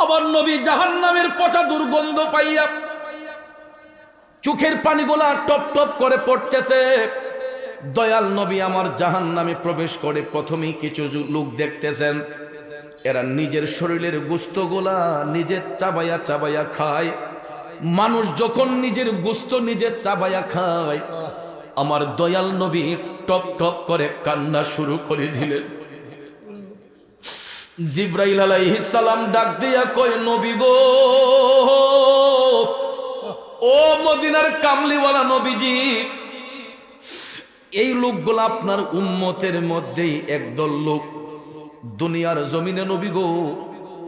আমার নবী জাহান্নামের পচা দুর্গন্ধ পাইয়া চোখের পানিগুলা টপ টপ করে পড়তেছে। দয়াল নবী আমার জাহান্নামে প্রবেশ করে প্রথমেই কিছু লোক দেখতেছেন, এরা নিজের শরীরের গোশতগুলা নিজে চাবায়া চাবায়া খায়। মানুষ যখন নিজের গোশত নিজে চাবায়া খায়, আমার দয়াল নবী টপ টপ করে কান্না শুরু করে দিলেন। জিব্রাইল আলাইহিস সালাম ডাক দিয়া কয়, নবী গো, ও মদিনার কামলিওয়ালা নবীজি, এই লোকগুলো আপনার উম্মতের মধ্যেই একদল লোক। দুনিয়ার জমিনে নবী গো,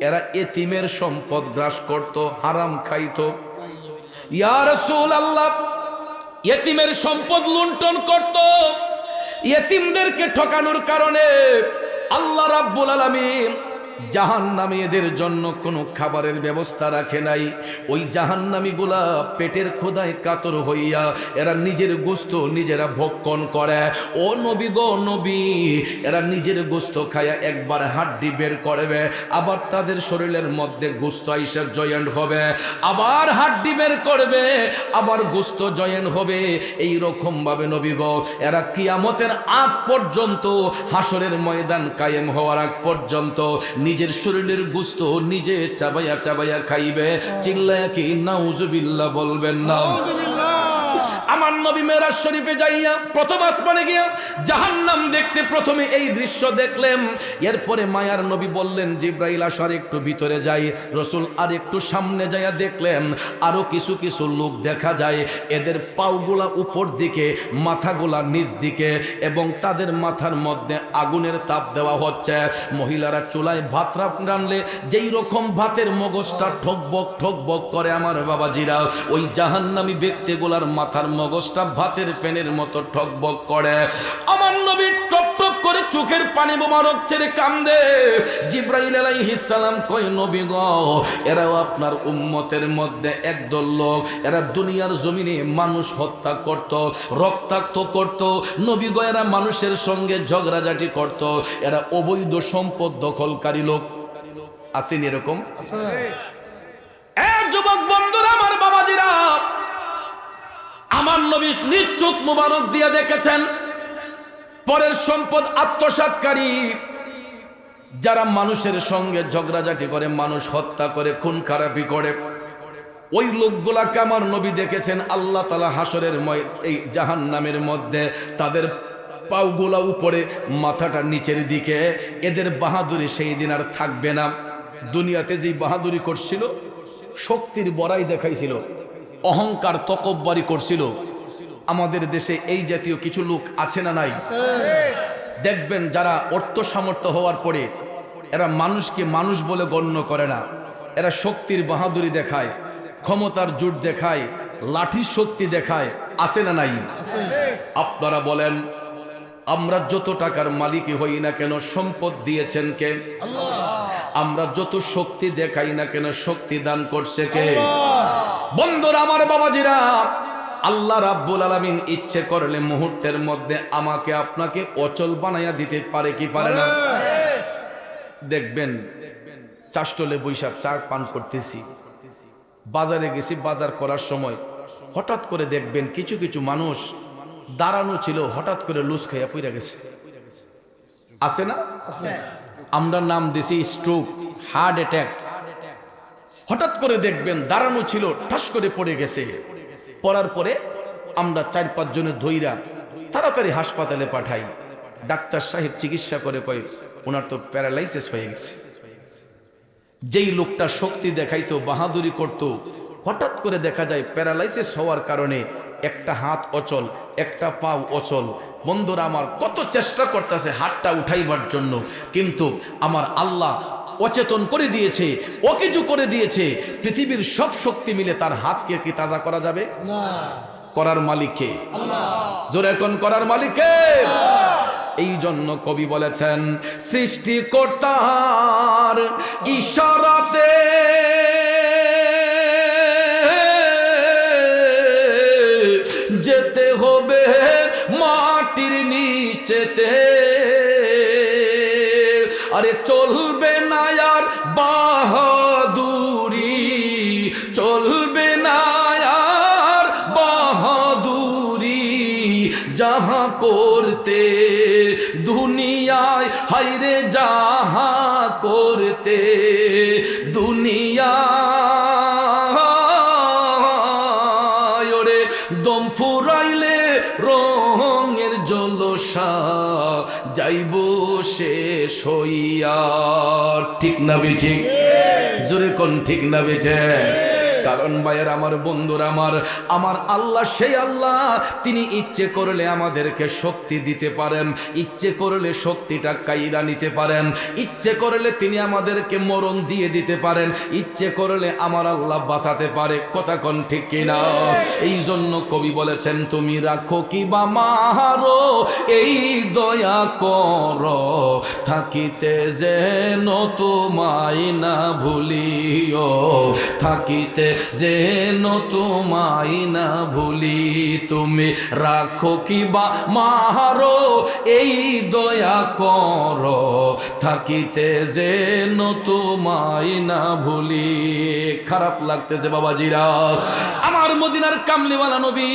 এরা এতিমের সম্পদ গ্রাস করত, হারাম খাইত। ইয়া রাসূলুল্লাহ, এতিমের সম্পদ লুণ্ঠন করত। এতিমদেরকে ঠকানোর কারণে আল্লাহ রাব্বুল আলামিন জাহান্নামী এদের জন্য কোনো খাবারের ব্যবস্থা রাখে নাই। ওই জাহান্নামীগুলা পেটের ক্ষুধায় কাতর হইয়া এরা নিজের গোশত নিজেরা ভক্ষণ করে। ও নবী গো নবী, এরা নিজের গোশত খায়া একবার হাড্ডি বের করবে, আবার তাদের শরীরের মধ্যে গোশত আইসা জয়েন্ট হবে, আবার হাড্ডি বের করবে, আবার গোশত জয়েন্ট হবে। এই রকম ভাবে নবী গো, এরা কিয়ামতের আগ পর্যন্ত, হাসরের ময়দান কায়েম হওয়ার আগ পর্যন্ত নিজের শরীরের গোশত নিজে চাবায়া চাবায়া খাইবে। চিল্লায়া কি নাউজুবিল্লাহ বলবেন না? আমার নবী মেরাজ শরীফে যাইয়া প্রথম আসমানে গিয়া জাহান্নাম দেখতে প্রথমে এই দৃশ্য দেখলেন। এরপরে মায়ার নবী বললেন, জিব্রাইল আসার একটু ভিতরে যাই। রসুল আর একটু সামনে যাইয়া দেখলেন আরো কিছু কিছু লোক দেখা যায়, এদের পাওগুলা উপর দিকে, মাথাগুলা নিচ দিকে, এবং তাদের মাথার মধ্যে আগুনের তাপ দেওয়া হচ্ছে। মহিলারা চুলায় ভাত রান্নলে যেই রকম ভাতের মগজটা ঠকবক ঠকবক করে আমার বাবাজিরা, ওই জাহান্নামী ব্যক্তিগুলার মাথার মগজটা ভাতের ফেনের মতো ঠকবক করে। আমার নবী টপ টপ করে চোখের পানি মোবারক ছেড়ে কান্দে। জিব্রাইল আলাইহিস সালাম কয়, নবী গো, এরাও আপনার উম্মতের মধ্যে একদল লোক, এরা দুনিয়ার জমিনে মানুষ হত্যা করত, রক্তাক্ত করত। নবী গো, এরা মানুষের সঙ্গে ঝগড়াঝাটি করত, এরা অবৈধ সম্পদ দখলকারী লোক। আসেন এরকম? যুবক বন্ধুরা, আমার বাবাজিরা, আমার নবী নিজ চোখ মুবারক দিয়ে দেখেছেন পরের সম্পদ আত্মসাৎকারী, যারা মানুষের সঙ্গে ঝগড়াঝাটি করে, মানুষ হত্যা করে, খুন খারাপি করে, ওই লোকগুলাকে আমার নবী দেখেছেন। আল্লাহ তাআলা হাসরের এই জাহান্নামের মধ্যে তাদের পাওগুলা উপরে, মাথাটা নিচের দিকে। এদের বাহাদুরি সেই দিন আর থাকবে না। দুনিয়াতে যে বাহাদুরি করছিল, শক্তির বড়াই দেখাইছিল, অহংকার তকব্বরি করছিল, আমাদের দেশে এই জাতীয় কিছু লোক আছে না নাই? দেখবেন যারা অর্থ সামর্থ্য হওয়ার পরে এরা মানুষকে মানুষ বলে গণ্য করে না, এরা শক্তির বাহাদুরি দেখায়, ক্ষমতার জোর দেখায়, লাঠির শক্তি দেখায়। আছে না নাই? আপনারা বলেন, আমরা যত টাকার মালিকই হই না কেন, সম্পদ দিয়েছেন কে? আমরা যত শক্তি দেখাই না কেন, শক্তি দান করছে কে? বন্ধুরা, আমার বাবাজিরা, আল্লাহ রাব্বুল আলামিন ইচ্ছে করলে মুহূর্তের মধ্যে আমাকে আপনাকে অচল বানাইয়া দিতে পারে কি পারে না? দেখবেন চাষটলে বৈশাখ চার পান করতেছি, বাজারে গেছি, বাজার করার সময় হঠাৎ করে দেখবেন কিছু কিছু মানুষ দাঁড়ানো ছিল, হঠাৎ করে লুজ খাইয়া পইরা গেছে। আছে না? আমরা নাম দিছি স্ট্রোক, হার্ট অ্যাটাক। হঠাৎ করে দেখবেন দাঁড়ানো ছিল, ঠাস করে পড়ে গেছে। পড়ার পরে আমরা 4-5 জনের ধইরা তাড়াতাড়ি হাসপাতালে পাঠাই। ডাক্তার সাহেব চিকিৎসা করে কয়, ওনার তো প্যারালাইসিস হয়ে গেছে। যেই লোকটা শক্তি দেখাইতো, বাহাদুরি করত, হঠাৎ করে দেখা যায় প্যারালাইসিস হওয়ার কারণে একটা হাত অচল, একটা পাও অচল। বন্ধুরা আমার, কত চেষ্টা করতেছে হাতটা উঠাইবার জন্য, কিন্তু আমার আল্লাহ অচেতন করে দিয়েছে, অকেজু করে দিয়েছে। পৃথিবীর সব শক্তি মিলে তার হাতকে কি তাজা করা যাবে না? করার মালিক কে? আল্লাহ। জোরে কোন করার মালিক কে? এই জন্য কবি বলেছেন, সৃষ্টিকর্তার ইশারাতে যেতে হবে মাটির নিচেতে, আরে চলবে না আর বাহাদুর করতে, দুনিয়ায় হায়রে যাহা করতে, দুনিয়ায় ওরে দম ফুরাইলে রঙের জলসা যাইব শেষ হইয়া। ঠিক না বেঠিক? জোরে কোন ঠিক না বেঠে? কারণ ভাইয়ের আমার, বন্ধুরা আমার আল্লাহ সেই আল্লাহ, তিনি ইচ্ছে করলে আমাদেরকে শক্তি দিতে পারেন, ইচ্ছে করলে শক্তিটা কাইরা নিতে পারেন, ইচ্ছে করলে তিনি আমাদেরকে মরণ দিয়ে দিতে পারেন, ইচ্ছে করলে আমার আল্লাহ বাঁচাতে পারে। কথা কোন ঠিক কিনা? এই জন্য কবি বলেছেন, তুমি রাখো কি বা মারো এই দয়া কর, থাকিতে যেন তোমায় না ভুলিও, থাকিতে যেন তোমায় না ভুলি। তুমি রাখো কি বা মারো এই দয়া কর, থাকিতে যেন তোমায় না ভুলি। খারাপ লাগতেছে বাবাজিরা, আমার মদিনার কামলিওয়ালা নবী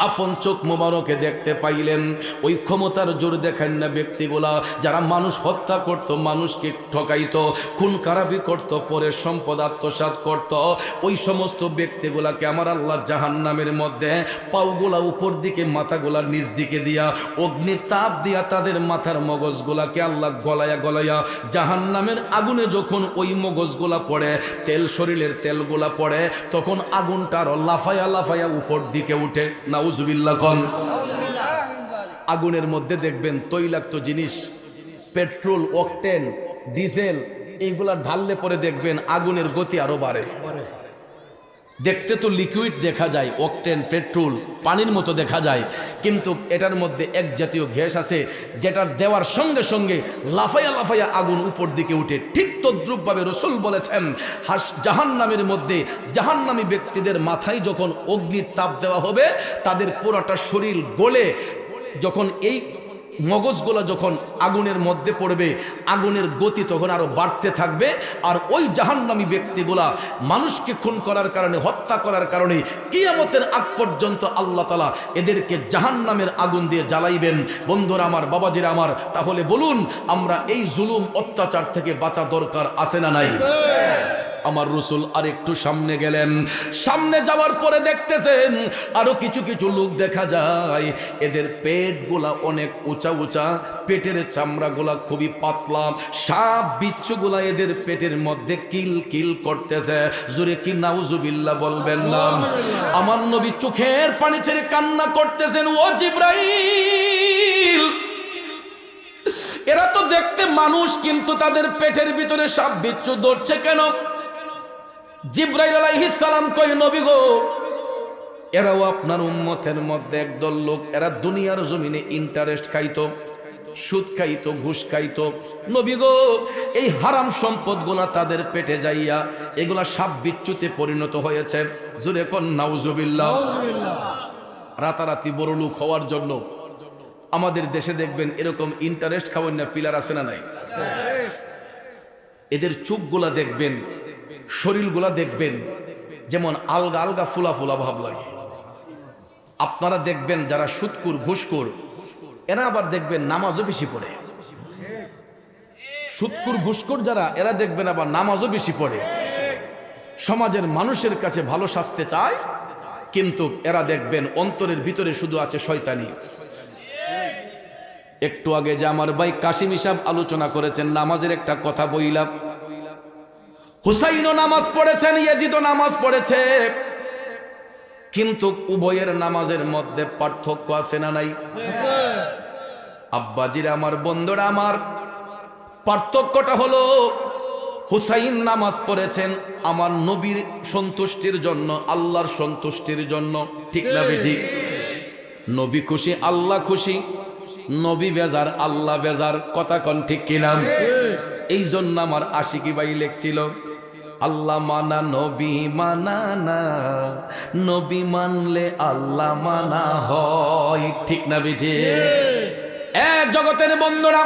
আপন চোখ মোবারকে দেখতে পাইলেন। ওই ক্ষমতার জোর দেখান না ব্যক্তিগুলা যারা মানুষ হত্যা করত, মানুষকে ঠকাইতো, খুন খারাপি করত, পরের সম্পদ আত্মসাৎ করত, ওই সমস্ত ব্যক্তিগুলাকে আমার আল্লাহ জাহান্নামের মধ্যে পাউগুলা উপর দিকে, মাথাগুলার নিচ দিকে দিয়া, অগ্নির তাপ দিয়া তাদের মাথার মগজগুলাকে আল্লাহ গলায়া গলায়া জাহান্নামের আগুনে যখন ওই মগজগুলা পড়ে, তেল শরীরের তেলগুলা পড়ে, তখন আগুনটা আরো লাফায়া লাফায়া উপর দিকে উঠে। নাউজুবিল্লাহ কোন? আগুনের মধ্যে দেখবেন তৈলাক্ত জিনিস, পেট্রোল, অকটেন, ডিজেল, এইগুলা ঢাললে পরে দেখবেন আগুনের গতি আরো বাড়ে। দেখতে তো লিকুইড দেখা যায়, অকটেন, পেট্রোল পানির মতো দেখা যায়, কিন্তু এটার মধ্যে এক জাতীয় গ্যাস আছে যেটা দেওয়ার সঙ্গে সঙ্গে লাফাইয়া লাফাইয়া আগুন উপর দিকে উঠে। ঠিক তদ্রূপভাবে রাসূল বলেছেন, জাহান্নামের মধ্যে জাহান্নামী ব্যক্তিদের মাথায় যখন অগ্নির তাপ দেওয়া হবে, তাদের পুরোটা শরীর গলে যখন এই মগজগুলা যখন আগুনের মধ্যে পড়বে, আগুনের গতি তখন আরো বাড়তে থাকবে। আর ওই জাহান্নামী ব্যক্তিগুলা মানুষকে খুন করার কারণে, হত্যা করার কারণে কিয়ামতের আগ পর্যন্ত আল্লাহ তাআলা এদেরকে জাহান্নামের আগুন দিয়ে জ্বালাইবেন। বন্ধুরা আমার, বাবাজিরা আমার, তাহলে বলুন আমরা এই জুলুম অত্যাচার থেকে বাঁচা দরকার আছে না নাই? আমার রাসূল আরেকটু সামনে গেলেন, সামনে যাওয়ার পরে দেখতেছেন আরো কিছু কিছু লোক দেখা যায়, এদের পেটগুলা অনেক উঁচা উঁচা, পেটের চামড়াগুলা খুবই পাতলা, সাপ বিচ্ছুগুলা এদের পেটের মধ্যে কিল কিল করতেছে। জোরে কি নাউজুবিল্লাহ বলবেন না? আমার নবী চোখের পানি ছেড়ে কান্না করতেছেন, ও জিবরাইল, এরা তো দেখতে মানুষ, কিন্তু তাদের পেটের ভিতরে সাপ বিচ্ছু ধরছে কেন? জিবরাইল আলাইহিস সালাম কই, নবী গো, এরাও আপনার উম্মতের মধ্যে একদল লোক, এরা দুনিয়ার জমিনে ইন্টারেস্ট খাইতো, সুদ খাইতো, ঘুষ খাইতো। নবী গো, এই হারাম সম্পদগুলা তাদের পেটে যাইয়া এগুলা সাপ বিচ্ছুতে পরিণত হয়েছে। জোরে কোন নাউজুবিল্লাহ। রাতারাতি বড় লোক হওয়ার জন্য আমাদের দেশে দেখবেন এরকম ইন্টারেস্ট খাওয়ার না পিলার আছে না নাই? এদের চোখগুলা দেখবেন, শরীরগুলা দেখবেন যেমন আলগা আলগা ফুলা ফুলা ভাব লাগে। আপনারা দেখবেন যারা সুদকুর, ঘুষকুর, এরা আবার দেখবেন নামাজও বেশি পড়ে। সুদকুর, ঘুষকুর যারা, এরা দেখবেন আবার নামাজও বেশি পড়ে। সমাজের মানুষের কাছে ভালো সাজতে চায়, কিন্তু এরা দেখবেন অন্তরের ভিতরে শুধু আছে শয়তানি। একটু আগে যে আমার ভাই কাশিম সাহেব আলোচনা করেছেন, নামাজের একটা কথা বইলাম। হুসাইনও নামাজ পড়েছেন, ইয়াজিদও নামাজ পড়েছে, কিন্তু উভয়ের নামাজের মধ্যে পার্থক্য আছে না নাই? আব্বাজিরা আমার, বন্ধুরা আমার, পার্থক্যটা হলো হুসাইন নামাজ পড়েছেন আমার নবীর সন্তুষ্টির জন্য, আল্লাহর সন্তুষ্টির জন্য। ঠিক না বেঠি? নবী খুশি, আল্লাহ খুশি, নবী বেজার, আল্লাহ বেজার। কথা কন ঠিক কিনা? এই জন্য আমার আশিকি ভাই লেখছিল, আল্লাহ মানা নবী মানা না, নবী মানলে আল্লাহ মানা হয়। ঠিক না বেঠি? জগতের বন্ধুরা,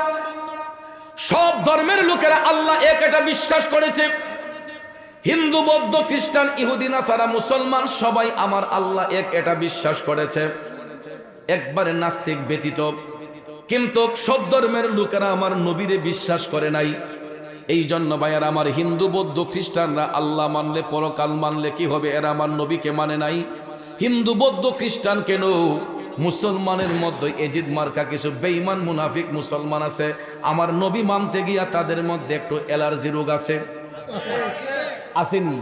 সব ধর্মের লোকেরা আল্লাহ এক, এটা বিশ্বাস করেছে। হিন্দু, বৌদ্ধ, খ্রিস্টান, ইহুদি, নাসারা, মুসলমান সবাই আমার আল্লাহ এক, এটা বিশ্বাস করেছে। একবারে নাস্তিক ব্যতীত। কিন্তু সব ধর্মের লোকেরা আমার নবীরে বিশ্বাস করে নাই। এই জন্য ভাইয়ার আমার হিন্দু বৌদ্ধ খ্রিস্টানরা আল্লাহ মানলে পরকাল মানলে কি হবে, এরা আমার নবীকে মানে নাই। হিন্দু বৌদ্ধ খ্রিস্টান কেন, মুসলমানের মধ্যে এজিদ মার্কা কিছু বেঈমান মুনাফিক মুসলমান আছে, আমার নবী মানতে গিয়া তাদের মধ্যে একটু অ্যালার্জি রোগ আছে, আসেনি?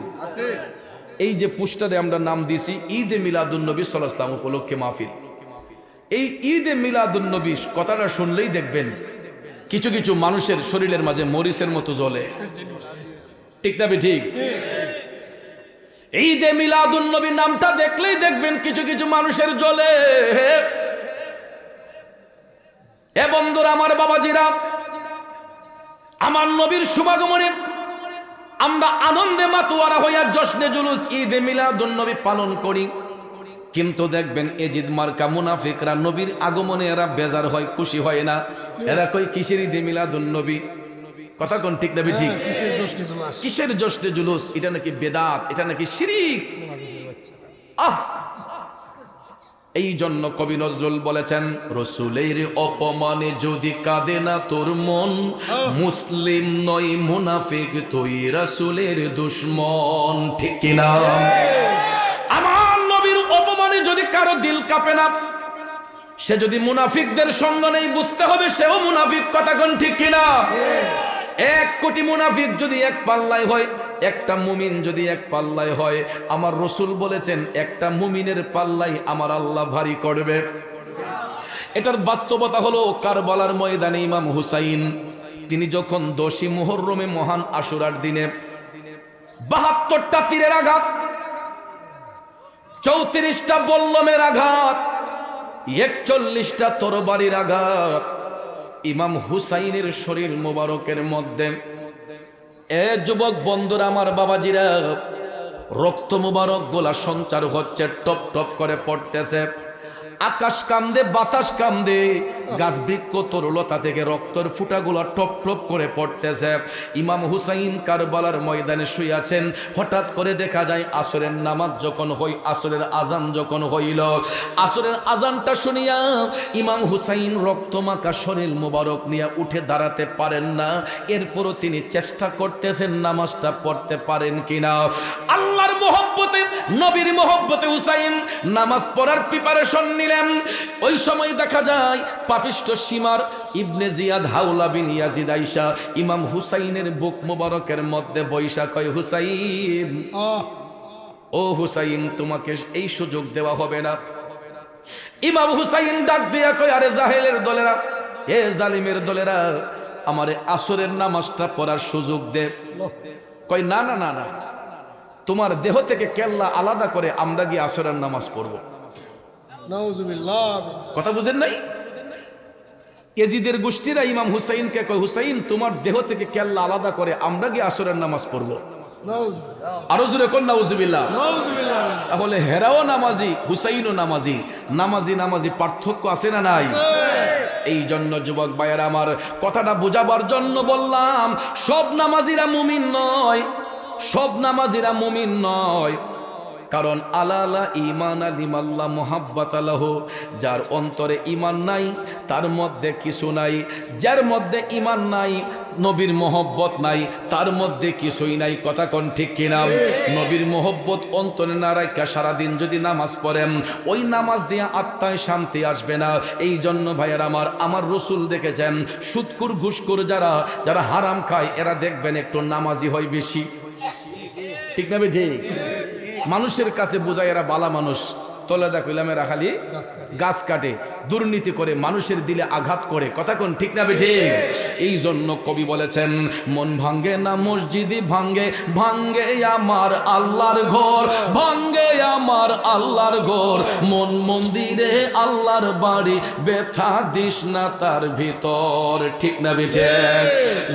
এই যে পোস্টারে আমরা নাম দিয়েছি ঈদে মিলাদুন নবী সাল্লাল্লাহু আলাইহি ওয়াসাল্লাম উপলক্ষে মাহফিল, এই ঈদে মিলাদুন নবী কথাটা শুনলেই দেখবেন কিছু কিছু মানুষের শরীরের মাঝে মরিচের মতো জ্বলে, ঠিক না ঠিক? ঈদে মিলাদুন নবী নামটা দেখলেই দেখবেন কিছু কিছু মানুষের জ্বলে। এ বন্ধুরা আমার, বাবাজিরা, আমার নবীর শুভাগমনে আমরা আনন্দে মাতোয়ারা হইয়া জশ্নে জুলুস ঈদে মিলাদুন নবী পালন করি। কিন্তু দেখবেন এজিদ মার্কা মুনাফিকরা নবীর আগমনে এরা বেজার হয়, খুশি হয় না। এরা কই কিসের ঈদে মিলাদুন নবী, কথা কোন ঠিক না ঠিক? কিসের জশ্নে জুলুস, এটা নাকি বেদাত, এটা নাকি শিরিক। এই জন্য কবি নজরুল বলেছেন, রসুলের অপমানে যদি কাঁদে না তোর মন, মুসলিম নয় মুনাফিক তুই রাসূলের দুশমন, ঠিক কিনা? আমার নবীর অপমানে যদি কারো দিল কাঁপে না, সে যদি মুনাফিকদের সঙ্গ নেই, বুঝতে হবে সেও মুনাফিক, কথা কোন ঠিক কিনা? 1 কোটি মুনাফিক যদি এক পাল্লায় হয়, একটা মুমিন যদি এক পাল্লায় হয়, আমার রসুল বলেছেন একটা মুমিনের পাল্লাই আমার আল্লাহ ভারী করবে। এটার বাস্তবতা হলো কারবালার ময়দানে ইমাম হুসাইন তিনি যখন 10ই মুহররমে মহান আশুরার দিনে 72টা তীরের আঘাত, 34টা বল্লমের আঘাত, 41টা তরবারির আঘাত ইমাম হুসাইনের শরীর মোবারকের মধ্যে, এ যুবক বন্ধুরা আমার, বাবাজিরা, রক্ত মোবারক গোলা সঞ্চার হচ্ছে, টপ টপ করে পড়তেছে। আকাশ কামদে, বাতাস কামদে, গাছ বৃক্ষ তরুলতা থেকে রক্তের ফুটাগুলো টপ টপ করে পড়তেছে। ইমাম হুসাইন কারবালার ময়দানে শুয়ে আছেন। হঠাৎ করে দেখা যায় আসরের নামাজ যখন হই, আসরের আজান যখন হইল, আসরের আজানটা শুনিয়া ইমাম হুসাইন রক্তমাখা শরীর মুবারক নিয়ে উঠে দাঁড়াতে পারেন না। এরপরও তিনি চেষ্টা করতেছেন নামাজটা পড়তে পারেন কিনা। আল্লাহর মহব্বতে, নবীর মহব্বতে হুসাইন নামাজ পড়ার প্রিপারেশন নিলেন। ওই সময় দেখা যায় পাপিষ্ট সীমার ইবনে জিয়াদ হাওলা বিন ইয়াজিদ আয়েশা ইমাম হুসাইনের বুক মোবারকের মধ্যে বৈশা কয়, হুসাইন, ও হুসাইন, তোমাকে এই সুযোগ দেওয়া হবে না। ইমাম হুসাইন ডাক দিয়া কয়, আরে জাহেলের দলেরা, এ জালিমের দলেরা, আমারে আসরের নামাজটা পড়ার সুযোগ দে। কয়, না না না না, তোমার দেহ থেকে কেল্লা আলাদা করে আমরা গিয়ে আসরের নামাজ পড়বো। কথা বুঝেন নাই? এজিদের গোষ্ঠীরা ইমাম হুসাইনকে কয়, হুসাইন, তোমার দেহ থেকে কেল্লা আলাদা করে আমরা গিয়ে আসরের নামাজ পড়বো। আরো জোরে কোন নাউজুবিল্লাহ। তাহলে হেরাও নামাজি, হুসাইনও নামাজি, নামাজি নামাজি পার্থক্য আছে না নাই? এই জন্য যুবক ভাইয়েরা আমার, কথাটা বোঝাবার জন্য বললাম, সব নামাজিরা মুমিন নয়, সব নামাজিরা মুমিন নয়। কারণ আলালা ঈমান আলিমাল্লাহ মুহাব্বাত আলাহু, যার অন্তরে ঈমান নাই তার মধ্যে কিছু নাই, যার মধ্যে ঈমান নাই, নবীর মহব্বত নাই, তার মধ্যে কিছুই নাই, কথা কোন ঠিক কিনা? নবীর মহব্বত অন্তরে না রাখা সারাদিন যদি নামাজ পড়েন, ওই নামাজ দিয়ে আত্মায় শান্তি আসবে না। এই জন্য ভাইয়ের আমার, আমার রসুল দেখেছেন সুদকুর ঘুষকুর যারা যারা হারাম খায়, এরা দেখবেন একটু নামাজি হয় বেশি, ঠিক না বেঠি? মানুষের কাছে বোঝায় এরা বালা মানুষ, তলে দেখলাম এরা খালি গাছ কাটে, দুর্নীতি করে, মানুষের দিলে আঘাত করে, কথা কোন ঠিক না বেঠি? এই জন্য কবি বলেছেন, মন ভাঙ্গে না মসজিদে ভাঙ্গে, ভাঙ্গে আমার আল্লাহর ঘর, ভাঙ্গে আমার আল্লাহর ঘর, মন মন্দিরে আল্লাহর বাড়ি, ব্যথা দিস না তার ভিতর, ঠিক না বেঠে?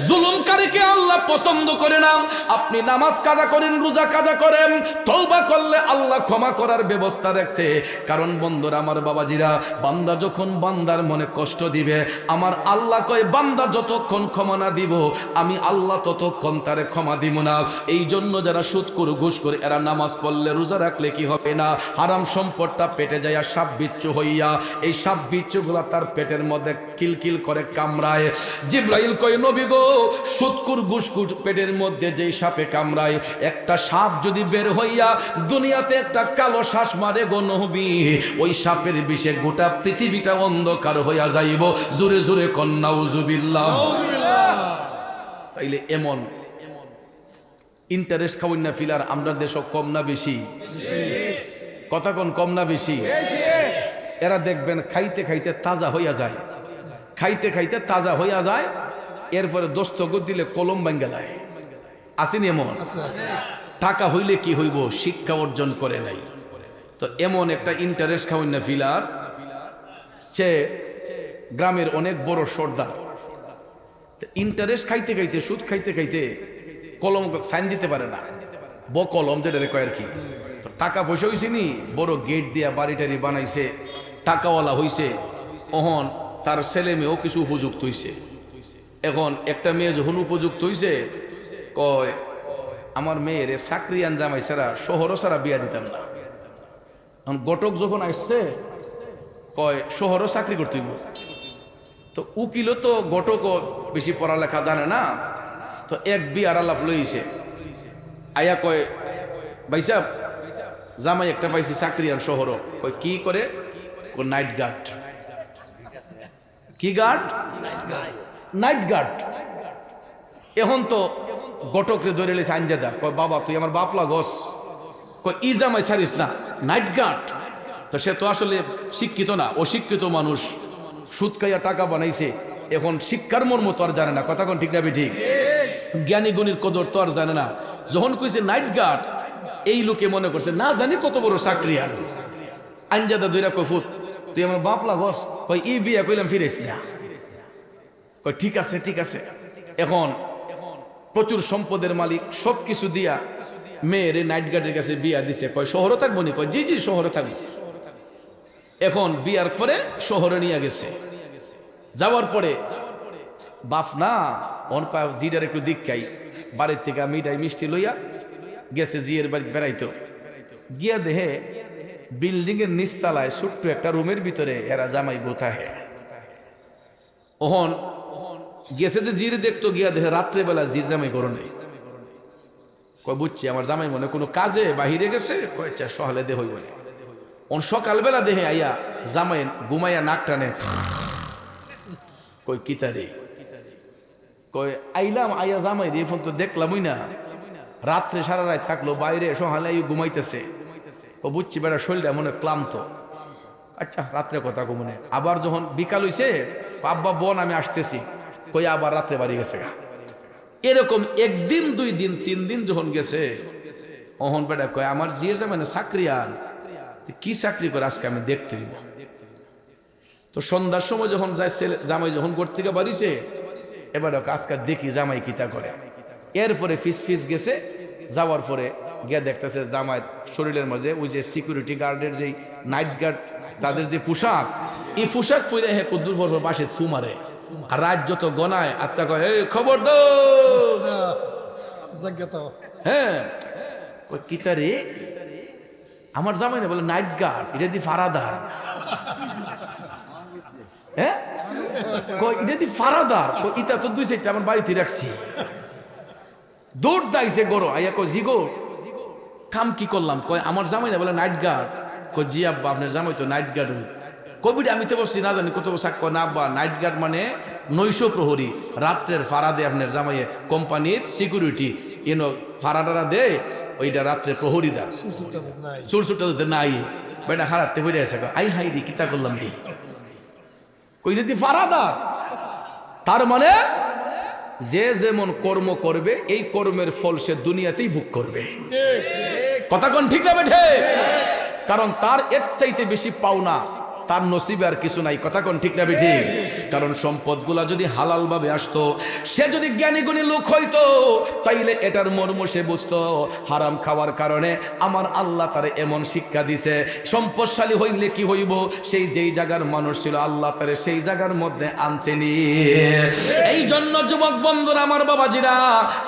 জুলুমকারীকে আল্লাহ পছন্দ করে না। আপনি নামাজ কাজা করেন, রোজা কাজা করেন, তওবা করলে আল্লাহ ক্ষমা করার ব্যবস্থা রাখছে, আছে। কারণ বন্ধুরা আমার, বাবাজিরা, বান্দা যখন বান্দার মনে কষ্ট দিবে, আমার আল্লাহ কয় বান্দা যতক্ষণ ক্ষমা না দিব আমি আল্লাহ ততক্ষণ তারে ক্ষমা দিব না। এই জন্য যারা সুদ করে ঘুষ করে এরা নামাজ পড়লে রোজা রাখলে কি হবে না, হারাম সম্পদটা পেটে যায় সাপ বিচ্ছু হইয়া, এই সাপ বিচ্ছুগুলা তার পেটের মধ্যে কিলকিল করে কামড়ায়। জিব্রাইল কয় নবী গো, সুদকুর ঘুষকুর পেটের মধ্যে যেই সাপে কামড়ায়, একটা সাপ যদি বের হইয়া দুনিয়াতে একটা কালো শ্বাস মারে গো নবী, ওই সাপের বিষে গোটা পৃথিবীটা অন্ধকার হইয়া যাইব। জোরে জোরে কন্যা উজুবিল্লাহ। তাইলে এমন ইন্টারেস্ট খাওয়াই না ফিলার আমরা দেশ কম না বেশি? কথা কোন কম না বেশি? এরা দেখবেন খাইতে খাইতে তাজা হইয়া যায়, খাইতে খাইতে তাজা হইয়া যায়, এরপরে দস্তখত দিলে কলম ভাঙ্গালায়। আসেনি এমন? টাকা হইলে কি হইব, শিক্ষা অর্জন করে নাই। তো এমন একটা ইন্টারেস্ট খাওয়াই না ফিলার, সে গ্রামের অনেক বড় সর্দার, ইন্টারেস্ট খাইতে খাইতে সুদ খাইতে খাইতে কলম সাইন দিতে পারে না, ব কলম যেটা কয় আর কি। টাকা পয়সা হয়েছে নি, বড় গেট দিয়া বাড়ি টাড়ি বানাইছে, টাকাওয়ালা হইছে, ওহন তার ছেলে মেয়েও কিছু উপযুক্ত হইছে। এখন একটা মেয়ে যখন উপযুক্ত হইছে, কয় আমার মেয়ের চাকরিয়ান জামাই ছাড়া শহরও ছাড়া বিয়া দিতাম না। এখন গটক যখন আসছে, কয় শহরও চাকরি করতে হইব। তো উকিলও তো গটকও বেশি পড়ালেখা জানে না, তো এক বিয়ার আলাপ লইছে, আয়া কয় ভাই সাহেব জামাই একটা পাইছি চাকরিয়ান শহরও। কয় কি করে? Night guard. কি গার্ড? Night guard. এখন তো গটকরে ধরে লেছে আঞ্জাদা, কয় বাবা তুই আমার বাপ লাগস, কয় ই জামাই সারিস না, নাইট গার্ড। তো সে তো আসলে শিক্ষিত না, অশিক্ষিত মানুষ, সুদ খাইয়া টাকা বানাইছে, এখন শিক্ষার মর্ম তো আর জানে না। কথা কোন ঠিক না ঠিক? জ্ঞানী গুণীর কদর তো আর জানে না। যখন কইছে নাইট গার্ড, এই লোকে মনে করছে না জানি কত বড় চাকরি। আর আঞ্জাদা দুইরা কয় ফুত তুই আমার বাপ লাগস, কয় ই বিয়া কইলাম ফিরেছ না, কয় ঠিক আছে ঠিক আছে। এখন প্রচুর সম্পদের মালিক, সব কিছু দিয়া মেয়ের নাইট গার্ডের কাছে বিয়া দিছে। কয় শহরে থাকবো নি? কয় জি জি শহরে থাকবো। এখন বিয়ার পরে শহরে নিয়ে গেছে, যাওয়ার পরে বাপ না অন কয় জিডার একটু দীক্ষাই, বাড়ির থেকে মিঠাই মিষ্টি লইয়া গেছে জিয়ের বাড়ি বেড়াইতো। গিয়া দেহে বিল্ডিং এর নিচতলায় ছোট্ট একটা রুমের ভিতরে এরা জামাই বোথা হে। ওহন গেছে যে জির দেখতো, গিয়া দেহে রাত্রেবেলা জির জামাই করো নেই। কয় বুঝছি আমার জামাই মনে কোনো কাজে বাহিরে গেছে, কয়েছে সহলে দেহ হইব না। ওন সকালবেলা দেহে আইয়া জামাই ঘুমাইয়া নাক টানে, কই কিতারে? কয় আইলাম, আইয়া জামাই দিয়ে ফোন তো দেখলামই না, রাত্রে সারা রাত থাকলো বাইরে, সকালে ঘুমাইতেছে। ও বুঝছি বেটা শরীরটা মনে ক্লান্ত, আচ্ছা রাত্রে কথা কমনে। আবার যখন বিকাল হইছে, আব্বা বোন আমি আসতেছি, কই আবার রাত্রে বাড়ি গেছে। এরকম একদিন দুই দিন তিন দিন যখন গেছে, অহন বেটা কয় আমার জিয়ের জামাই চাকরি, আর কি চাকরি করে আজকে আমি দেখতে দিব। তো সন্ধ্যার সময় যখন যায় জামাই যখন ঘর থেকে বাড়িছে, এবার আজকে দেখি জামাই কিতা করে। এরপরে ফিস ফিস গেছে, যাওয়ার পরে গিয়া দেখতেছে জামাই শরীরের মাঝে ওই যে সিকিউরিটি গার্ডের যে নাইট গার্ড তাদের যে পোশাক, এই পোশাক পরে হে কুদ্দুর পর বাসে ফু মারে। আর রাত যত গনায় আত্মা কয় এই খবর দো, হ্যাঁ কিতারে আমার জামাই না বলে নাইট গার্ড, এটা দি ফারাদার। হ্যাঁ এটা দি ফারাদার, ইটা তো দুই সাইডটা আমার বাড়িতে রাখছি। দৌড় দাইছে গরো আইয়া কয় জি গো কাম কি করলাম? কয় আমার জামাই না বলে নাইট গার্ড। কয় জি আব্বা আপনার জামাই তো নাইট গার্ড। কবিটা আমি তো বলছি না জানি কত বছর। কয় না আব্বা নাইট গার্ড মানে নৈশ প্রহরী, রাত্রের ফারাদে আপনার জামাইয়ে কোম্পানির সিকিউরিটি ইনো ফারাদারা দে, ওইটা রাত্রে প্রহরীদার চুরচুরটা যদি নাই বেটা হারাতে ফিরে আসে। আই হাই রে কিতা করলাম রে, কই যদি ফারাদার। তার মানে যে যেমন কর্ম করবে এই কর্মের ফল সে দুনিয়াতেই ভোগ করবে। কথা কোন ঠিক না বেঠে? কারণ তার এর চাইতে বেশি পাওনা তার নসিবে আর কিছু নাই। কথা কোন ঠিক না বেঠিক? কারণ সম্পদগুলা যদি হালাল ভাবে আসতো, সে যদি জ্ঞানী গুণী লোক হইতো, তাইলে এটার মর্ম সে বুঝতো। হারাম খাওয়ার কারণে আমার আল্লাহ তারে এমন শিক্ষা দিছে, সম্পদশালী হইলে কি হইব, সেই যেই জায়গার মানুষ ছিল আল্লাহ তারে সেই জায়গার মধ্যে আনছেনি। এই জন্য যুবক বন্ধুরা, আমার বাবাজিরা,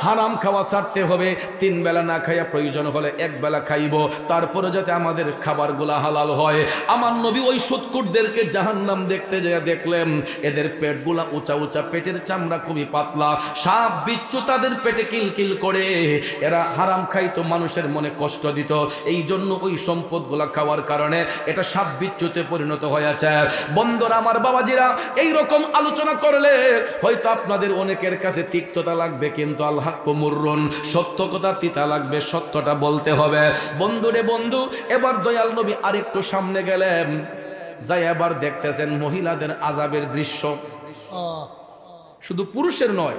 হারাম খাওয়া ছাড়তে হবে। 3 বেলা না খাইয়া প্রয়োজন হলে 1 বেলা খাইব, তারপরে যাতে আমাদের খাবারগুলা হালাল হয়। আমার নবী ওই সুৎকুরদেরকে জাহান্নাম দেখতে যায় দেখলেন, এদের পেটগুলা উঁচা উঁচা, পেটের চামড়া খুবই পাতলা, সাপ বিচ্ছু তাদের পেটে কিলকিল করে। এরা হারাম খাইতো, মানুষের মনে কষ্ট দিত। এই জন্য ওই সম্পদগুলা খাওয়ার কারণে এটা সাপ বিচ্ছুতে পরিণত হয়েছে। বন্ধুরা, আমার বাবাজিরা, এই রকম আলোচনা করলে হয়তো আপনাদের অনেকের কাছে তিক্ততা লাগবে, কিন্তু আল হাক্কু মুররুন, সত্য কথা তিতা লাগবে, সত্যটা বলতে হবে। বন্ধুরে বন্ধু, এবার দয়াল নবী আরেকটু সামনে গেলেন, যাই এবার দেখতেছেন মহিলাদের আযাবের দৃশ্য। শুধু পুরুষের নয়,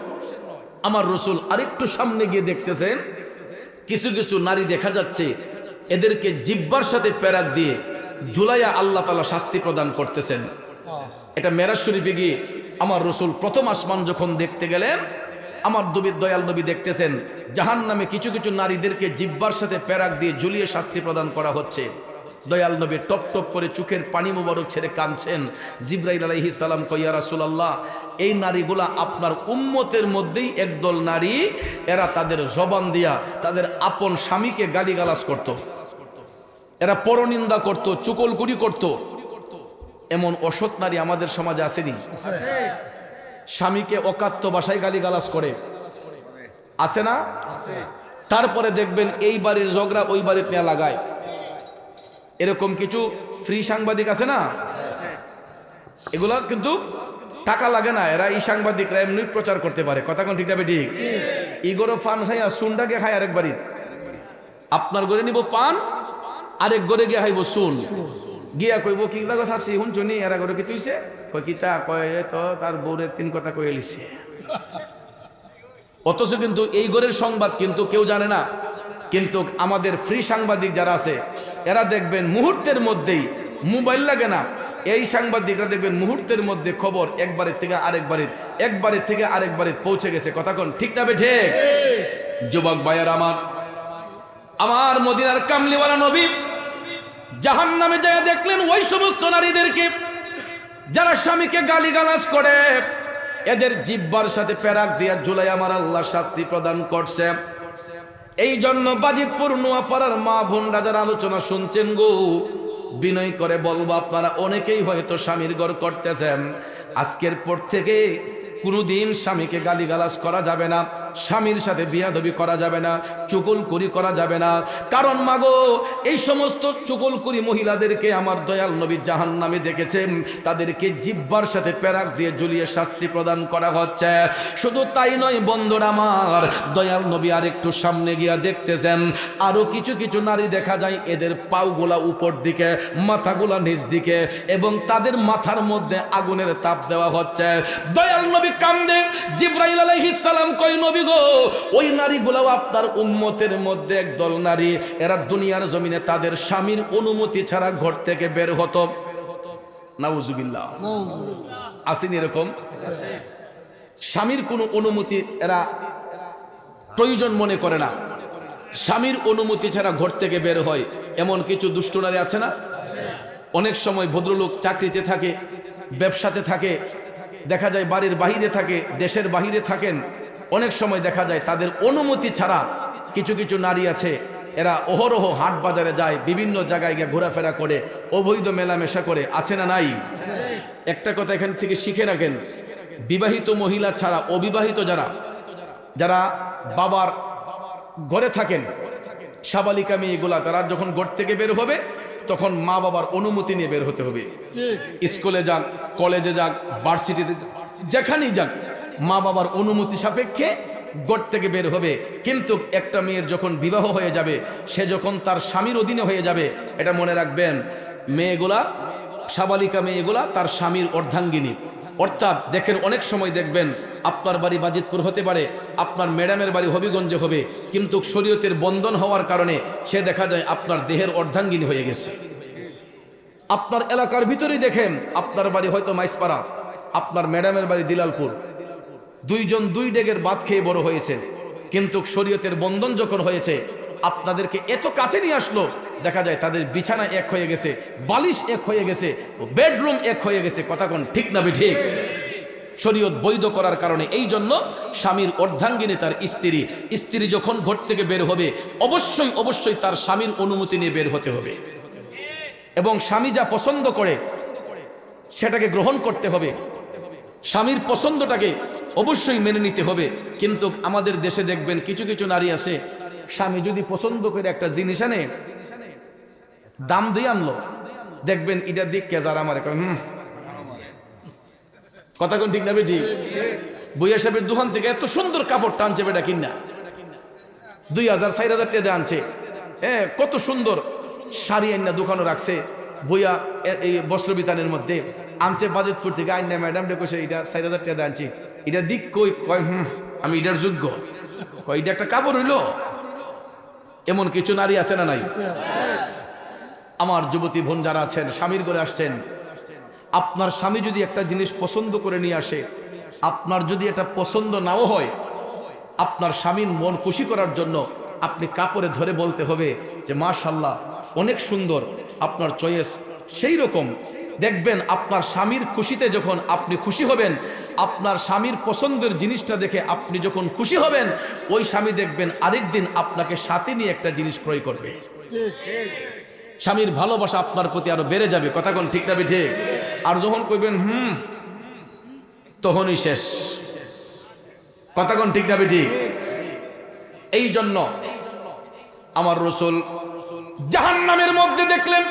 আমার রসুল আরেকটু সামনে গিয়ে দেখতেছেন কিছু কিছু নারী দেখা যাচ্ছে, এদেরকে জিহ্বার সাথে পেরাক দিয়ে ঝুলাইয়া আল্লাহ তাআলা শাস্তি প্রদান করতেছেন। এটা মেরাজ শরীফে গিয়ে আমার রসুল প্রথম আসমান যখন দেখতে গেলেন, আমার দয়াল নবী দেখতেছেন জাহান্নামে কিছু কিছু নারীদেরকে জিহ্বার সাথে পেরাক দিয়ে ঝুলিয়ে শাস্তি প্রদান করা হচ্ছে। দয়াল নবী টপ টপ করে চোখের পানি মোবারক ছেড়ে কাঁদছেন। জিবরাইল আলাইহিস সালাম কয়, ইয়া রাসূলুল্লাহ, এই নারীগুলা আপনার উম্মতের মধ্যেই একদল নারী, এরা তাদের জবান দিয়া তাদের আপন স্বামীকে গালিগালাজ করত, এরা পরনিন্দা করত, চুগলখড়ি করত। এমন অসৎ নারী আমাদের সমাজে আসেনি? স্বামীকে অকাত্য ভাষায় গালিগালাজ করে, আছে না? তারপরে দেখবেন এই বাড়ির ঝগড়া ওই বাড়িতে নিয়ে লাগায়। এরকম কিছু ফ্রি সাংবাদিক আছে না? এগুলা কিন্তু টাকা লাগে না, এরা এই সাংবাদিকরা এমনি প্রচার করতে পারে। কথা কোন ঠিক না ঠিক? ইগোরো পান খাইয়া সুনডাকে খাই আরেক বাড়ি, আপনার ঘরে নিব পান, আরেক ঘরে গিয়ে খাইব সুন, গিয়া কইব কি লাগো শাশি শুনছনি এরা ঘরে কি তুইছে, কয় কিতা, কয় তো তার বউরে 3 কথা কয়ে লিছে। অথচ কিন্তু এই ঘরের সংবাদ কিন্তু কেউ জানে না। কিন্তু আমাদের ফ্রি সাংবাদিক যারা আছে, এরা দেখবেন মুহূর্তের মধ্যেই, মোবাইল লাগে না, এই সাংবাদিকরা দেখবেন মুহূর্তের মধ্যে খবর একবারের থেকে আরেকবারের, একবারের থেকে আরেকবারে পৌঁছে গেছে। কথা কোন ঠিক না বেঠে? যুবক ভাইয়ের আমার মদিনার কামলিওয়ালা নবী জাহান্নামে যায় দেখলেন ওই সমস্ত নারীদেরকে যারা স্বামীকে গালিগালাজ করে, এদের জিহ্বার সাথে পেরাক দিয়া ঝুলাই আমার আল্লাহ শাস্তি প্রদান করছে। এই জন্য বাজিতপুর নোয়াপাড়ার মা বোনরা যারা আলোচনা শুনছেন গো, বিনয় করে বলবো, আপনারা অনেকেই হয়তো স্বামীর ঘর করতেছেন, আজকের পর থেকে কোনোদিন স্বামীকে গালিগালাজ করা যাবে না, স্বামীর সাথে বিয়াদবি করা যাবে না, চুগলখড়ি করা যাবে না। কারণ মাগো, এই সমস্ত চুগলখড়ি মহিলাদেরকে আমার দয়াল নবী জাহান্নামে দেখেছেন, তাদেরকে জিহ্বার সাথে পেরাক দিয়ে ঝুলিয়ে শাস্তি প্রদান করা হচ্ছে। শুধু তাই নয় বন্ধুরা আমার, দয়াল নবী আর একটু সামনে গিয়া দেখতেছেন আরো কিছু কিছু নারী দেখা যায়, এদের পাউগুলা উপর দিকে, মাথাগুলা নিচ দিকে, এবং তাদের মাথার মধ্যে আগুনের তাপ দেওয়া হচ্ছে। দয়াল নবী কান্দে। জিবরাইল আলাইহিস সালাম কয়, নবী গো, ওই নারীগুলাও আপনার উম্মতের মধ্যে একদল নারী, এরা দুনিয়ার জমিনে তাদের স্বামীর অনুমতি ছাড়া ঘর থেকে বের হতো। নাউজুবিল্লাহ, আসেনি এরকম? স্বামীর কোনো অনুমতি এরা প্রয়োজন মনে করে না, স্বামীর অনুমতি ছাড়া ঘর থেকে বের হয়। এমন কিছু দুষ্ট নারী আছে না? অনেক সময় ভদ্রলোক চাকরিতে থাকে, ব্যবসাতে থাকে, দেখা যায় বাড়ির বাহিরে থাকে, দেশের বাহিরে থাকেন, অনেক সময় দেখা যায় তাদের অনুমতি ছাড়া কিছু কিছু নারী আছে, এরা অহরহ হাট বাজারে যায়, বিভিন্ন জায়গায় গিয়ে ঘোরাফেরা করে, অবৈধ মেলামেশা করে। আছে না নাই? একটা কথা এখান থেকে শিখে রাখেন, বিবাহিত মহিলা ছাড়া অবিবাহিত যারা বাবার ঘরে থাকেন, সাবালিকা মেয়েগুলা, তারা যখন ঘর থেকে বের হবে তখন মা বাবার অনুমতি নিয়ে বের হতে হবে। স্কুলে যাক, কলেজে যাক, ভার্সিটিতে যেখানেই যাক, মা বাবার অনুমতি সাপেক্ষে ঘর থেকে বের হবে। কিন্তু একটা মেয়ের যখন বিবাহ হয়ে যাবে, সে যখন তার স্বামীর অধীনে হয়ে যাবে, এটা মনে রাখবেন, মেয়েগুলা, সাবালিকা মেয়েগুলা তার স্বামীর অর্ধাঙ্গিনী। অর্থাৎ দেখেন, অনেক সময় দেখবেন আপনার বাড়ি বাজিতপুর হতে পারে, আপনার ম্যাডামের বাড়ি হবিগঞ্জে হবে, কিন্তু শরীয়তের বন্ধন হওয়ার কারণে সে দেখা যায় আপনার দেহের অর্ধাঙ্গিনী হয়ে গেছে। আপনার এলাকার ভিতরেই দেখেন, আপনার বাড়ি হয়তো মাইসপাড়া, আপনার ম্যাডামের বাড়ি দিলালপুর, দুইজন দুই ডেগের ভাত খেয়ে বড় হয়েছে, কিন্তু শরীয়তের বন্ধন যখন হয়েছে আপনাদেরকে এত কাছে নিয়ে আসলো, দেখা যায় তাদের বিছানা এক হয়ে গেছে, বালিশ এক হয়ে গেছে, বেডরুম এক হয়ে গেছে। কথা কোন ঠিক না ঠিক? শরীয়ত বৈধ করার কারণে। এই জন্য স্বামীর অর্ধাঙ্গিনী তার স্ত্রী, স্ত্রী যখন ঘর থেকে বের হবে অবশ্যই অবশ্যই তার স্বামীর অনুমতি নিয়ে বের হতে হবে, এবং স্বামী যা পছন্দ করে সেটাকে গ্রহণ করতে হবে, স্বামীর পছন্দটাকে অবশ্যই মেনে নিতে হবে। কিন্তু আমাদের দেশে দেখবেন কিছু কিছু নারী আছে, স্বামী যদি পছন্দ করে একটা জিনিস আনে, দাম দিয়ে আনলো, দেখবেন এটা দিক কে যারা আমার কথা কোন ঠিক না বেটি? বইয়া সাহেবের দোকান থেকে এত সুন্দর কাপড় টানছে বেটা কিনা, 2000 4000 টাকা আনছে, হ্যাঁ কত সুন্দর শাড়ি আইনা দোকানও রাখছে, বইয়া এই বস্ত্র বিতানের মধ্যে আনছে বাজেটপুর থেকে আইনা, ম্যাডাম ডেকেছে এটা 4000 টাকা আনছি, এটা দিক কই কয় আমি এটার যোগ্য, কয় এটা একটা কাপড় হইলো। এমন কিছু নারী আছে না নাই? আমার যুবতী বোন যারা আছেন, স্বামীর ঘরে আসছেন, আপনার স্বামী যদি একটা জিনিস পছন্দ করে নিয়ে আসে, আপনার যদি এটা পছন্দ নাও হয়, আপনার স্বামীর মন খুশি করার জন্য আপনি কাপড়ে ধরে বলতে হবে যে মাশাআল্লাহ অনেক সুন্দর, আপনার চয়েস সেই রকম। দেখবেন আপনার স্বামীর খুশিতে যখন আপনি খুশি হবেন, আপনার স্বামীর পছন্দের জিনিসটা দেখে আপনি যখন খুশি হবেন, ওই স্বামী দেখবেন আরেকদিন আপনাকে সাথে নিয়ে একটা জিনিস ক্রয় করবে। স্বামীর ভালোবাসা আপনার প্রতি আরো বেড়ে যাবে। কথা কোন ঠিক না ঠিক? আর যখন কইবেন তখনই শেষ। কথা কোন ঠিক না ঠিক? এই জন্য আমার রাসূল জাহান্নামের মধ্যে দেখলেন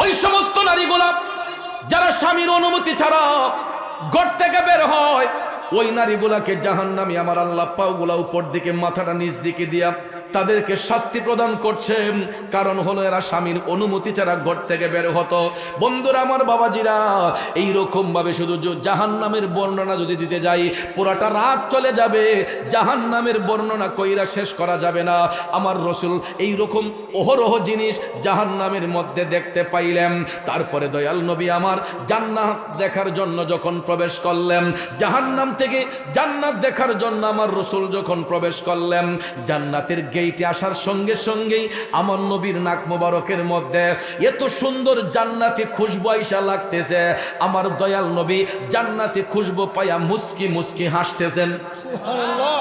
ওই সমস্ত নারীগুলা যারা স্বামীর অনুমতি ছাড়া ঘর থেকে বের হয়, ওই নারীগুলাকে জাহান্নামী আমার আল্লাহ পাওগুলা উপর দিকে মাথাটা নিচ দিকে দিয়া তাদেরকে শাস্তি প্রদান করছেন। কারণ হলো এরা স্বামীর অনুমতি ছাড়া ঘর থেকে বের হতো। বন্ধুরা আমার, বাবাজিরা, এইরকম ভাবে শুধু জাহান্নামের বর্ণনা যদি দিতে যাই পুরাটা রাত চলে যাবে, জাহান্নামের বর্ণনা কইরা শেষ করা যাবে না। আমার রাসূল এইরকম অহরহ জিনিস জাহান্নামের মধ্যে দেখতে পাইলেন। তারপরে দয়াল নবী আমার জান্নাত দেখার জন্য যখন প্রবেশ করলেন, জাহান্নাম থেকে জান্নাত দেখার জন্য আমার রাসূল যখন প্রবেশ করলেন, জান্নাতের গেইটে আসার সঙ্গে সঙ্গেই আমার নবীর নাক মোবারকের মধ্যে এত সুন্দর জান্নাতি খুশবু আইসা লাগতেছে। আমার দয়াল নবী জান্নাতি খুশবু পাইয়া মুস্কি মুস্কি হাসতেছেন। সুবহানাল্লাহ।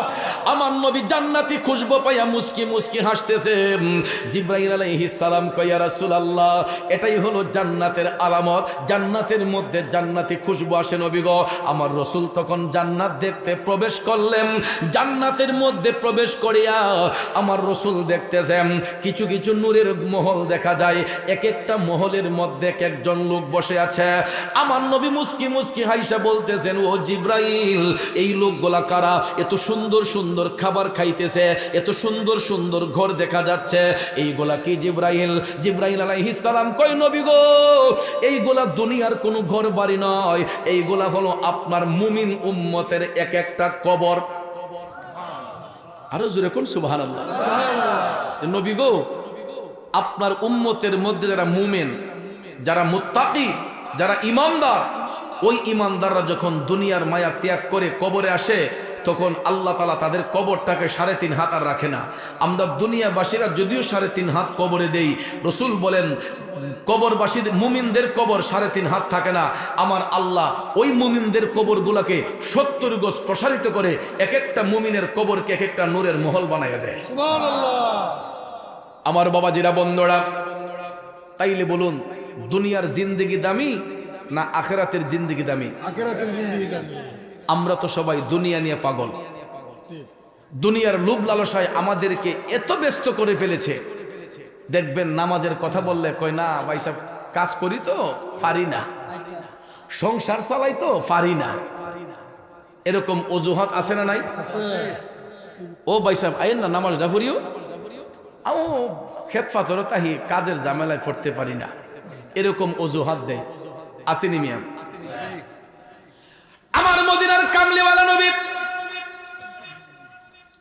আমার নবী জান্নাতি খুশবু পাইয়া মুস্কি মুস্কি হাসতেছেন। জিবরাইল আলাইহিস সালাম কয়, ইয়া রাসূলুল্লাহ, এটাই হলো জান্নাতের আলামত, জান্নাতের মধ্যে জান্নাতি খুশবু আসে নবী গো। আমার রাসূল তখন জান্নাত দেখতে প্রবেশ করলেন। জান্নাতের মধ্যে প্রবেশ করিয়া আমার রাসূল দেখতেছেন কিছু কিছু নূরের মহল দেখা যায়, এক একটা মহলের মধ্যে এক একজন লোক বসে আছে। আমার নবী মুস্কি মুস্কি হাইসা বলতেছেন, ও জিবরাইল, এই লোকগুলা কারা? এত সুন্দর সুন্দর খাবার খাইতেছে, এত সুন্দর সুন্দর ঘর দেখা যাচ্ছে, এইগুলা কি জিবরাইল? জিবরাইল আলাইহিস সালাম কয়, নবী গো, এইগুলা দুনিয়ার কোনো ঘর বাড়ি নয়, এইগুলা হলো আপনার মুমিন উম্মতের এক একটা কবর। আরো জোরে কোন সুবহানাল্লাহ। নবী গো, আপনার উম্মতের মধ্যে যারা মুমিন, যারা মুত্তাকি, যারা ইমানদার, ওই ইমানদাররা যখন দুনিয়ার মায়া ত্যাগ করে কবরে আসে, তখন আল্লাহ তাআলা তাদের কবরটাকে 3.5 হাত আর রাখে না। আমরা দুনিয়াবাসীরা যদিও 3.5 হাত কবরে দেই, রাসূল বলেন কবরবাসীদের মুমিনদের কবর 3.5 হাত থাকে না। আমার আল্লাহ ওই মুমিনদের কবরগুলোকে 70 গজ প্রসারিত করে এক একটা মুমিনের কবরকে এক একটা নূরের মহল বানাইয়া দেয়। সুবহানাল্লাহ। আমার বাবাজিরা, বন্ধুরা, তাইলে বলুন দুনিয়ার জিন্দেগি দামি না আখিরাতের জিন্দেগি দামি? আখিরাতের জিন্দেগি দামি। আমরা তো সবাই দুনিয়া নিয়ে পাগল। দুনিয়ার লোভ লালসায় আমাদেরকে এত ব্যস্ত করে ফেলেছে, দেখবেন নামাজের কথা বললে কয় না ভাই সাহেব, কাজ করি তো পারি না, সংসার চালাই তো পারি না। এরকম অজুহাত আছে না নাই? ও ভাই সাহেব আইন না, নামাজটা পড়িও, ও খেত ফাতর তাহি কাজের ঝামেলায় পড়তে পারি না, এরকম অজুহাত দেয়। আসেনি মিয়া? আমার মদিনার কামলিওয়ালা নবী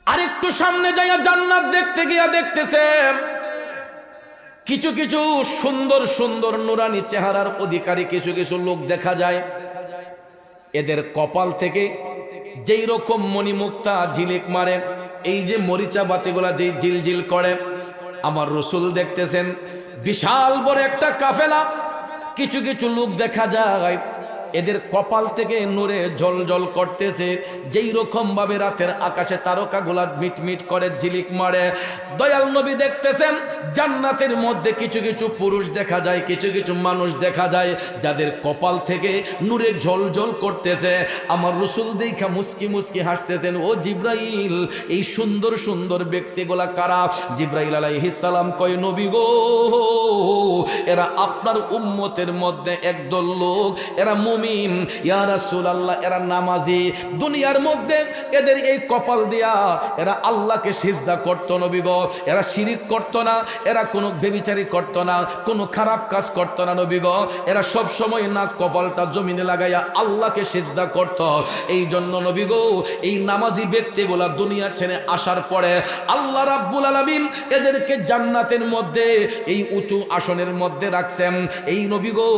আরেকটু সামনে যাইয়া জান্নাত দেখতে গিয়া দেখতেছে কিছু কিছু সুন্দর সুন্দর নুরানি চেহারার অধিকারী কিছু কিছু লোক দেখা যায়, এদের কপাল থেকে যেই রকম মণিমুক্তা ঝিলিক মারে, এই যে মরিচা বাতিগুলা যেই জিলজিল করে, আমার রসুল দেখতেছেন বিশাল বড় একটা কাফেলা, কিছু কিছু লোক দেখা যায় এদের কপাল থেকে নূরে ঝলঝল করতেছে, যেই রকম ভাবে রাতের আকাশে তারকাগুলা মিটমিট করে ঝিলিক মারে। দয়াল নবী দেখতেছেন জান্নাতের মধ্যে কিছু কিছু পুরুষ দেখা যায়, কিছু কিছু মানুষ দেখা যায় যাদের কপাল থেকে নূরে ঝলঝল করতেছে। আমার রসুল দেখা মুস্কি মুস্কি হাসতেছেন, ও জিব্রাইল, এই সুন্দর সুন্দর ব্যক্তিগুলা কারা? জিব্রাইল আলাইহিস সালাম কয়, নবী গো, এরা আপনার উম্মতের মধ্যে একদল লোক, এরা মুমিন। ইয়া রাসূলুল্লাহ, এরা নামাজি। দুনিয়ার মধ্যে এদের এই কপাল দিয়া এরা আল্লাহকে সিজদা করত নবী গো, এরা শিরিক করত না, এরা কোনো বেবিচারি করত না, কোনো খারাপ কাজ করত না নবী গো, এরা সব সময় না কপালটা জমিনে লাগাইয়া আল্লাহকে সিজদা করত। এই জন্য নবী গো, এই নামাজি ব্যক্তিগুলা দুনিয়া ছেড়ে আসার পরে আল্লাহ রাব্বুল আলামিন এদেরকে জান্নাতের মধ্যে এই উঁচু আসনের মধ্যে রাখছেন। এই নবী গো,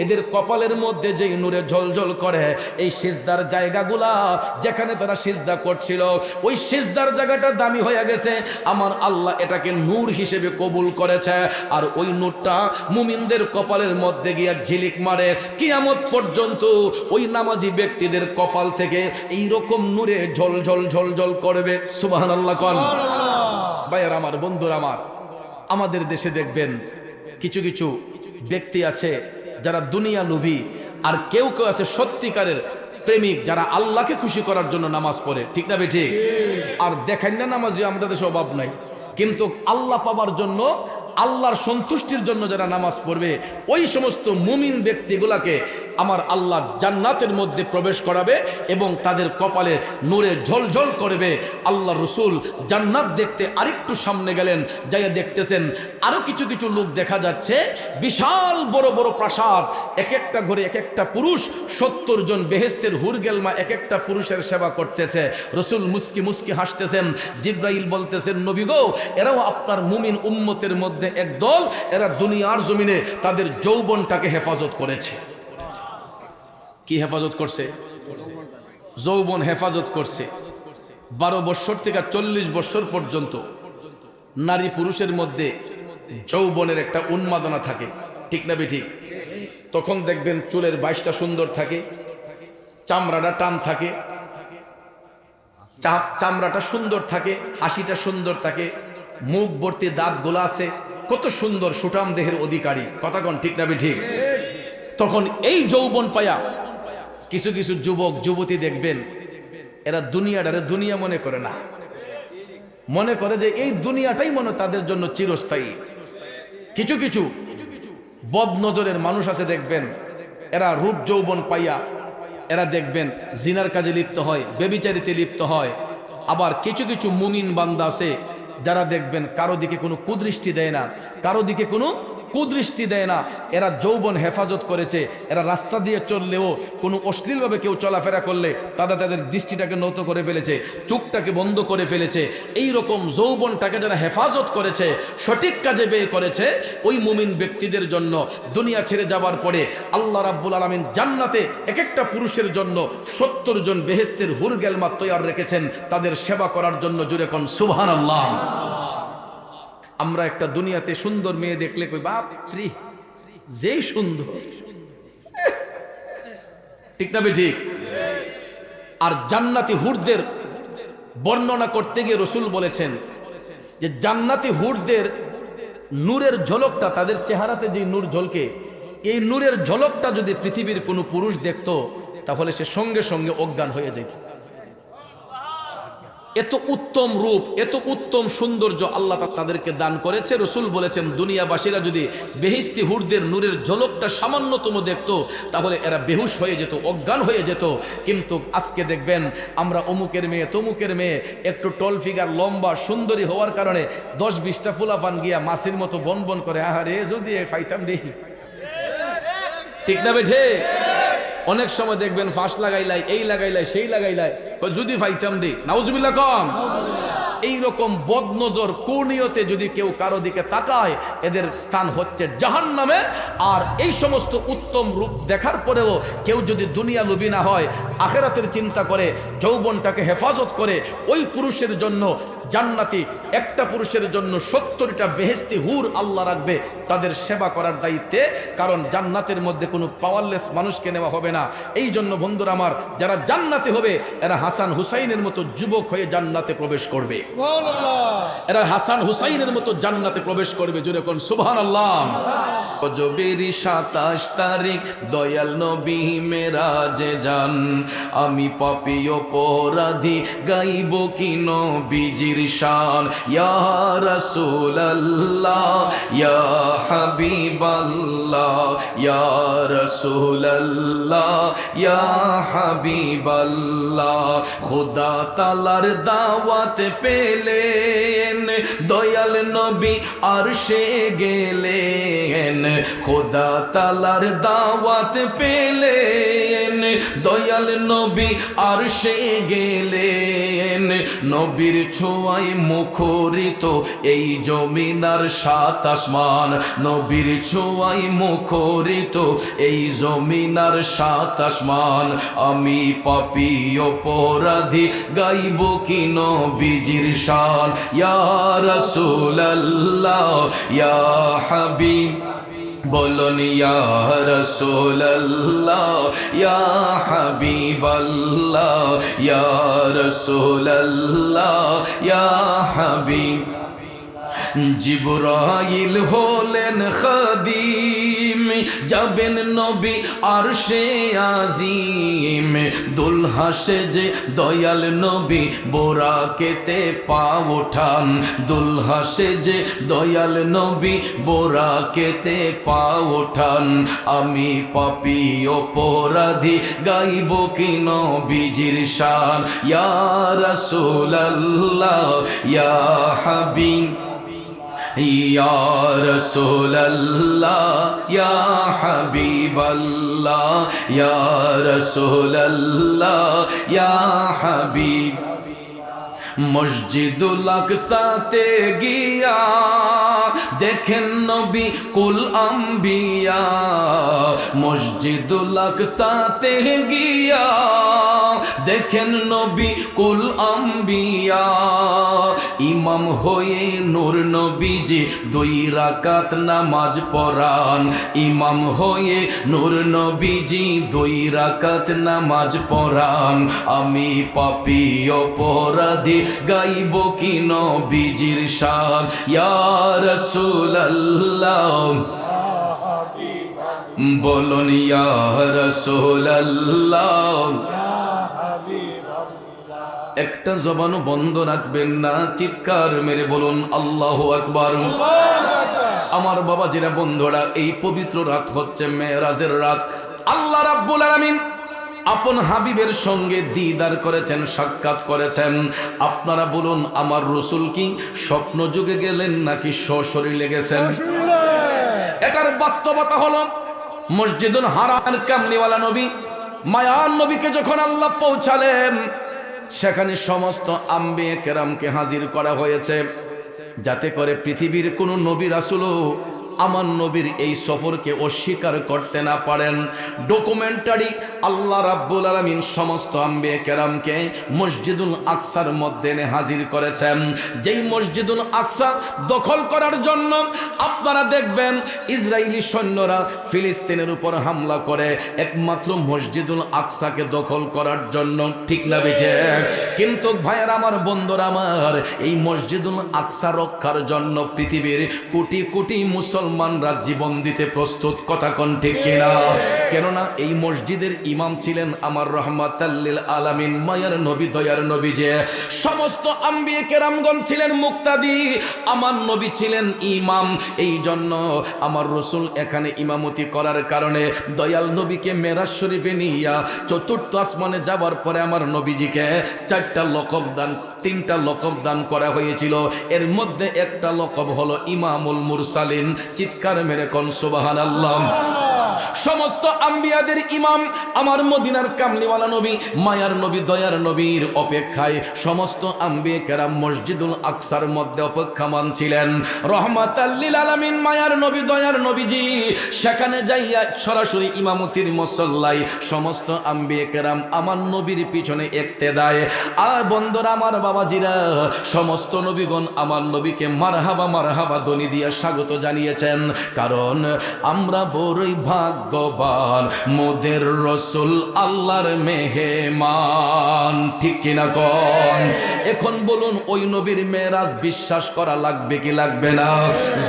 এদের কপালের মধ্যে যেই নূরে ঝলঝল করে, এই সিজদার জায়গাগুলা যেখানে তারা সিজদা করছিল, ওই সিজদার জায়গাটা দামি হয়ে গেছে, আমার আল্লাহ এটাকে নূর হিসেবে কবুল করেছে। আর ওই নূরটা মুমিনদের কপালের মধ্যে গিয়া ঝিলিক মারে। কিয়ামত পর্যন্ত ওই নামাজি ব্যক্তিদের কপাল থেকে এই রকম নূরে ঝলঝল ঝলঝল করবে। সুবহানাল্লাহ কোন ভাইয়ার আমার, বন্ধুরা আমার, আমাদের দেশে দেখবেন কিছু কিছু ব্যক্তি আছে যারা দুনিয়া লোভী, আর কেউ কেউ আছে সত্যিকারের প্রেমিক যারা আল্লাহকে খুশি করার জন্য নামাজ পড়ে, ঠিক না বেঠি? আর দেখেন না নামাজি আমাদের দেশে অভাব নাই, কিন্তু আল্লাহ পাবার জন্য, আল্লাহর সন্তুষ্টির জন্য যারা নামাজ পড়বে, ওই সমস্ত মুমিন ব্যক্তিগুলাকে আমার আল্লাহ জান্নাতের মধ্যে প্রবেশ করাবে এবং তাদের কপালে নূরে ঝলঝল করবে। আল্লাহ রসুল জান্নাত দেখতে আরেকটু সামনে গেলেন, যাইয়া দেখতেছেন আরো কিছু কিছু লোক দেখা যাচ্ছে, বিশাল বড় বড় প্রাসাদ, এক একটা ঘরে এক একটা পুরুষ, 70 জন বেহেশতের হুরগেলমা এক একটা পুরুষের সেবা করতেছে। রসুল মুস্কি মুস্কি হাসতেছেন। জিব্রাইল বলতেছেন, নবী গো, এরাও আপনার মুমিন উম্মতের মধ্যে একদল, এরা দুনিয়ার জমিনে তাদের যৌবনটাকে হেফাজত করেছে। কি হেফাজত করছে? যৌবন হেফাজত করছে। 12 বছর থেকে 40 বছর পর্যন্ত নারী পুরুষের মধ্যে যৌবনের একটা উন্মাদনা থাকে, ঠিক না বেঠিক? তখন দেখবেন চুলের বাইশটা সুন্দর থাকে, চামড়াটা টান থাকে, চামড়াটা সুন্দর থাকে, হাসিটা সুন্দর থাকে, মুখ ভর্তি দাঁতগুলো আছে, কত সুন্দর সুঠাম দেহের অধিকারী, কথা কোন ঠিক না বেঠিক? তখন এই যৌবন পায়া কিছু কিছু যুবক যুবতী দেখবেন, এরা দুনিয়াটারে দুনিয়া মনে করে না, মনে করে যে এই দুনিয়াটাই মনে তাদের জন্য চিরস্থায়ী। কিছু কিছু বদ নজরের মানুষ আছে দেখবেন, এরা রূপ যৌবন পাইয়া এরা দেখবেন জিনার কাজে লিপ্ত হয়, বেবিচারিতে লিপ্ত হয়। আবার কিছু কিছু মুমিন বান্দা আছে যারা দেখবেন কারো দিকে কোনো কুদৃষ্টি দেয় না, কারো দিকে কোনো কুদৃষ্টি দেয় না, এরা যৌবন হেফাজত করেছে। এরা রাস্তা দিয়ে চললেও কোনো অশ্লীলভাবে কেউ চলাফেরা করলে তাদের দৃষ্টিটাকে নত করে ফেলেছে, চোখটাকে বন্ধ করে ফেলেছে। এই রকম যৌবনটাকে যারা হেফাজত করেছে, সঠিক কাজে ব্যয় করেছে, ওই মুমিন ব্যক্তিদের জন্য দুনিয়া ছেড়ে যাবার পরে আল্লাহ রাব্বুল আলামিন জান্নাতে এক একটা পুরুষের জন্য 70 জন বেহেশতের হুরগেলমা তৈয়ার রেখেছেন তাদের সেবা করার জন্য। জুড়ে কোন সুবহানাল্লাহ। আমরা একটা দুনিয়াতে সুন্দর মেয়ে দেখলে কই, বাপরে যেই সুন্দর, ঠিক না বেঠিক? আর জান্নাতি হুরদের বর্ণনা করতে গিয়ে রসুল বলেছেন যে জান্নাতি হুরদের নূরের ঝলকটা, তাদের চেহারাতে যে নূর ঝলকে, এই নূরের ঝলকটা যদি পৃথিবীর কোনো পুরুষ দেখতো তাহলে সে সঙ্গে সঙ্গে অজ্ঞান হয়ে যেত। এত উত্তম রূপ, এত উত্তম সৌন্দর্য আল্লাহ তাদেরকে দান করেছে। রসুল বলেছেন দুনিয়াবাসীরা যদি বেহেশতি হুরদের নূরের ঝলকটা সামান্যতম দেখতো তাহলে এরা বেহুশ হয়ে যেত, অজ্ঞান হয়ে যেত। কিন্তু আজকে দেখবেন আমরা অমুকের মেয়ে তমুকের মেয়ে, একটু টল ফিগার লম্বা সুন্দরী হওয়ার কারণে 10-20টা ফুলাফান গিয়া মাসির মতো বন বন করে, আহারে যদি ফাইতাম রে, ঠিক না বেঠে? অনেক সময় দেখবেন ফাঁস লাগাইলাই, এই লাগাইলাই, সেই লাগাইলাই, যদি ফাইতাম রে, নাউজুবিল্লাহ কম। এই রকম বদনজর কুনিয়তে যদি কেউ কারো দিকে তাকায় এদের স্থান হচ্ছে জাহান্নামে। আর এই সমস্ত উত্তম রূপ দেখার পরেও কেউ যদি দুনিয়া লোভী না হয়, আখিরাতের চিন্তা করে, যৌবনটাকে হেফাজত করে, ওই পুরুষের জন্য জান্নাতি একটা পুরুষের জন্য 70টা বেহেশতি হুর আল্লাহ রাখবে তাদের সেবা করার দায়িত্বে। কারণ জান্নাতের মধ্যে কোনো পাওয়ারলেস মানুষকে নেওয়া হবে না। এই জন্য বন্ধুরা আমার, যারা জান্নাতি হবে এরা হাসান হুসাইনের মতো যুবক হয়ে জান্নাতে প্রবেশ করবে। এরা হাসান হুসাইনের মতো জান্নাতে প্রবেশ করবে। জোরে কোন সুবহানাল্লাহ। রজবের 27 তারিখ দয়াল নবী মেরাজে যান, আমি পাপী অপরাধী গাইব কি নবীজির শান। ইয়া রাসূলুল্লাহ ইয়া হাবিবাল্লাহ ইয়া রাসূলুল্লাহ ইয়া হাবিবাল্লাহ। খোদা তাআলার দাওয়াত পেলেন দয়াল নবী আরশে গেলেন। খোদা তাআলার দাওয়াত পেলেন দয়াল নবী আরশে গেলেন। নবীর ছোঁয়ায় মুখরিত এই জমিন আর 7 আসমান। নবীর ছোঁয়ায় মুখরিত এই জমিন আর 7 আসমান। আমি পাপী অপরাধী গাইব কি নবীজির শান। ইয়া রাসূলুল্লাহ ইয়া হাবিব বলুন ইয়া রাসূলুল্লাহ ইয়া হাবিবাল্লাহ ইয়া রাসূলুল্লাহ ইয়া হাবিব। জিবরাইল হলেন খাদিম, যাবেন নবী আরশে আজিম। দুলহা সেজে দয়াল নবী বোরাকেতে পা ওঠান। দুলহা সেজে দয়াল নবী বোরাকেতে পা ওঠান। আমি পাপী অপরাধী গাইব কি নবীজির শান। ইয়া রাসূলুল্লাহ ইয়া হাবিব ইয়া রাসূলুল্লাহ ইয়া হাবিবাল্লাহ ইয়া রাসূলুল্লাহ ইয়া হাবিব। মসজিদুল আকসাতে গিয়া দেখেন নবী কুল আম্বিয়া। মসজিদুল আকসাতে গিয়া দেখেন নবী কুল আম্বিয়া। ইমাম হয়ে নূর নবীজি 2 রাকাত নামাজ পড়ান। ইমাম হয়ে নূর নবীজি 2 রাকাত নামাজ পড়ান। আমি পাপী অপরাধী গাইব কি নবীজির শান। ইয়া রাসূলুল্লাহ বলুন ইয়া রাসূলুল্লাহ। একটা জবানও বন্ধ রাখবেন না, চিৎকার মেরে বলুন আল্লাহু আকবার। আমার বাবা জিরা বন্ধুরা, এই পবিত্র রাত হচ্ছে মেরাজের রাত। আল্লাহ রাব্বুল আলামিন আপন হাবিবের সঙ্গে দিদার করেছেন, সাক্ষাৎ করেছেন। আপনারা বলুন আমার রাসূল কি স্বপ্ন যুগে গেলেন নাকি সশরীরে গেছেন? এটার বাস্তবতা হলো মসজিদুল হারাম কামলিওয়ালা নবী মায়ান নবীকে যখন আল্লাহ পৌঁছালেন, সেখানে সমস্ত আম্বিয়ে কেরামকে হাজির করা হয়েছে, যাতে করে পৃথিবীর কোন নবী রাসূলও আমার নবীর এই সফরকে অস্বীকার করতে না পারেন। ডকুমেন্টারি আল্লাহ রাব্বুল আলামিন সমস্ত আম্বিয়ে কেরামকে মসজিদুল আকসার মধ্যে এনে হাজির করেছেন। যেই মসজিদুল আকসা দখল করার জন্য আপনারা দেখবেন ইসরায়েলি সৈন্যরা ফিলিস্তিনের উপর হামলা করে একমাত্র মসজিদুল আকসাকে দখল করার জন্য, ঠিক না বেঁচে? কিন্তু ভাইয়ের আমার, বন্ধুরা আমার, এই মসজিদুল আকসা রক্ষার জন্য পৃথিবীর কোটি কোটি মুসলমানরা জীবন দিতে প্রস্তুত। কথা কোন ঠিক কিনা? কেননা এই মসজিদের ইমাম ছিলেন আমার রাহমাতাল লিল আলামিন মায়ার নবী, দয়ার নবী। যে সমস্ত আম্বিয়ে কেরামগণ ছিলেন মুক্তাদি, আমার নবী ছিলেন ইমাম। এই জন্য আমার রাসূল এখানে ইমামতি করার কারণে দয়াল নবীকে মেরাজ শরীফে নিয়া 4th আসমানে যাবার পরে আমার নবীজিকে 4টা লকব দান, 3টা লকব দান করা হয়েছিল। এর মধ্যে একটা লকব হলো ইমামুল মুরসালিন, চিৎকার মেরে কোন সুবহানাল্লাহ। সমস্ত আম্বিয়াদের ইমাম আমার মদিনার কামলিওয়ালা নবী, মায়ার নবী, দয়ার নবীর অপেক্ষায় সমস্ত আম্বিয়া কেরাম মসজিদুল আকসার মধ্যে অপেক্ষমান ছিলেন। রহমাতাল লিল আলামিন মায়ার নবী, দয়ার নবীজি সেখানে যাইয়া সরাসরি ইমামতির মুসল্লায় সমস্ত আম্বিয়া কেরাম আমার নবীর পিছনে ইক্তেদায়। আর বন্ধুরা আমার বাবাজিরা, সমস্ত নবীগণ আমার নবীকে মারহাবা মারহাবা ধ্বনি দিয়ে স্বাগত জানিয়েছেন। কারণ আমরা বড়ই ভাগ্যবান, মোদের রসুল আল্লাহর মেহমান, ঠিক কিনা কোন? এখন বলুন ওই নবীর মেরাজ বিশ্বাস করা লাগবে কি লাগবে না?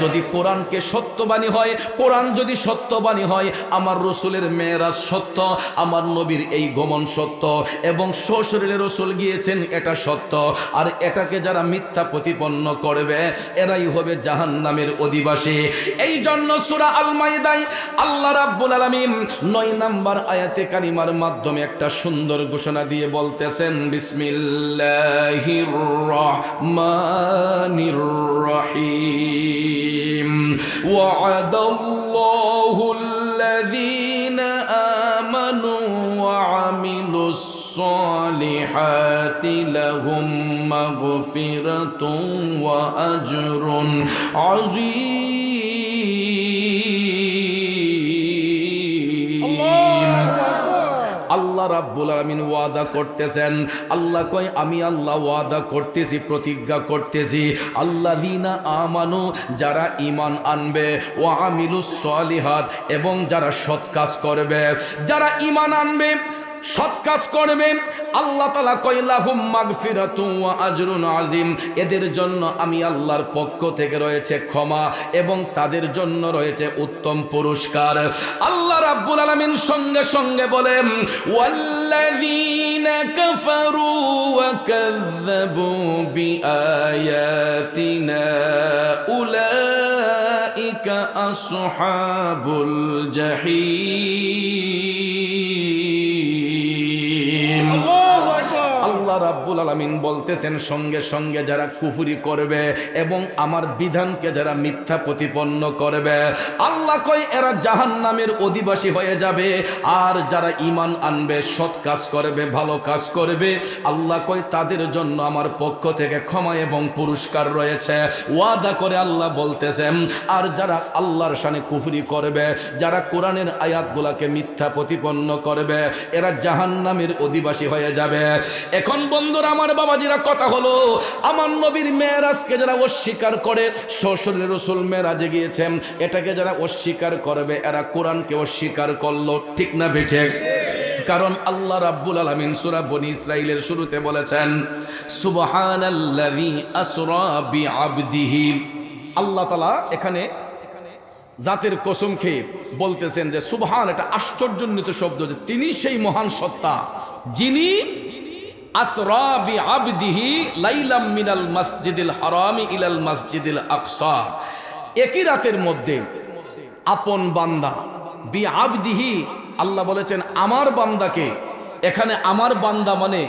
যদি কোরআনকে সত্যবাণী হয়, কোরআন যদি সত্যবাণী হয়, আমার রসুলের মেরাজ সত্য, আমার নবীর এই গমন সত্য, এবং সশরীরে রসুল গিয়েছেন এটা সত্য। আর এটাকে যারা মিথ্যা প্রতিপন্ন করবে এরাই হবে জাহান্নামের অধিবাসী। এই জন্য সূরা আল মাইদায় আল্লাহ রাব্বুল আলামিন 9 নম্বর আয়াতে কারিমার মাধ্যমে একটা সুন্দর ঘোষণা দিয়ে বলতেছেন, বিসমিল্লাহির রহমানির রহিম, ওয়া'দাল্লাহুল্লাযীনা আমানু ওয়া আমিলুস সালিহাতি লাহুম মাগফিরাতুন ওয়া আজরুন আযীম। আল্লাহ রাব্বুল আলামিন ওয়াদা করতেছেন, আল্লাহ কয় আমি আল্লাহ ওয়াদা করতেছি, প্রতিজ্ঞা করতেছি, আল্লাযীনা আমানু যারা ঈমান আনবে, ওয়া আমিলুস সলিহাত এবং যারা সৎ কাজ করবে, যারা ঈমান আনবে সৎ কাজ করবে, আল্লাহ তাআলা কয় লাহুম মাগফিরাতুন ওয়া আজরুন আযীম, এদের জন্য আমি আল্লাহর পক্ষ থেকে রয়েছে ক্ষমা এবং তাদের জন্য রয়েছে উত্তম পুরস্কার। আল্লাহ রাব্বুল আলামিন সঙ্গে সঙ্গে বলেন, ওয়াল্লাযীনা কাফারু ওয়া কাযযাবু বিআয়াতিনা উলাইকা আসহাবুল জাহিম। আল্লাহ রাব্বুল আলামিন বলতেছেন সঙ্গে সঙ্গে যারা কুফরি করবে এবং আমার বিধানকে যারা মিথ্যা প্রতিপন্ন করবে, আল্লাহ কয় এরা জাহান্নামের অধিবাসী হয়ে যাবে। আর যারা ঈমান আনবে, সৎ কাজ করবে, ভালো কাজ করবে, আল্লাহ কয় তাদের জন্য আমার পক্ষ থেকে ক্ষমা এবং পুরস্কার রয়েছে। ওয়াদা করে আল্লাহ বলতেছেন, আর যারা আল্লাহর শানে কুফরি করবে, যারা কোরআনের আয়াতগুলোকে মিথ্যা প্রতিপন্ন করবে, এরা জাহান্নামের অধিবাসী হয়ে যাবে। এখন বন্ধুরা আমার বাবাজিরা, কথা হলো আমার নবীর মেরাজকে যারা অস্বীকার করে, সশরীরে রাসূল মেরাজে গিয়েছেন, এটাকে যারা অস্বীকার করবে এরা কোরআনকে অস্বীকার করলো, ঠিক না বেঠে? কারণ আল্লাহ রাব্বুল আলামিন সূরা বনী ইসরাঈলের শুরুতে বলেছেন, সুবহানাল্লাযী আসরা বিআবদিহি। আল্লাহ তাআলা এখানে জাতের কসম খেয়ে বলতেছেন যে সুবহান, এটা আশ্চর্যান্বিত শব্দ, যে তিনি সেই মহান সত্তা যিনি আসরা বিআবদিহি লাইলাম মিনাল মসজিদিল হারামি ইলাল মসজিদিল আকসা, একই রাতের মধ্যে আপন বান্দা, বিআবদিহি আল্লাহ বলেছেন আমার বান্দাকে। এখানে আমার বান্দা মানে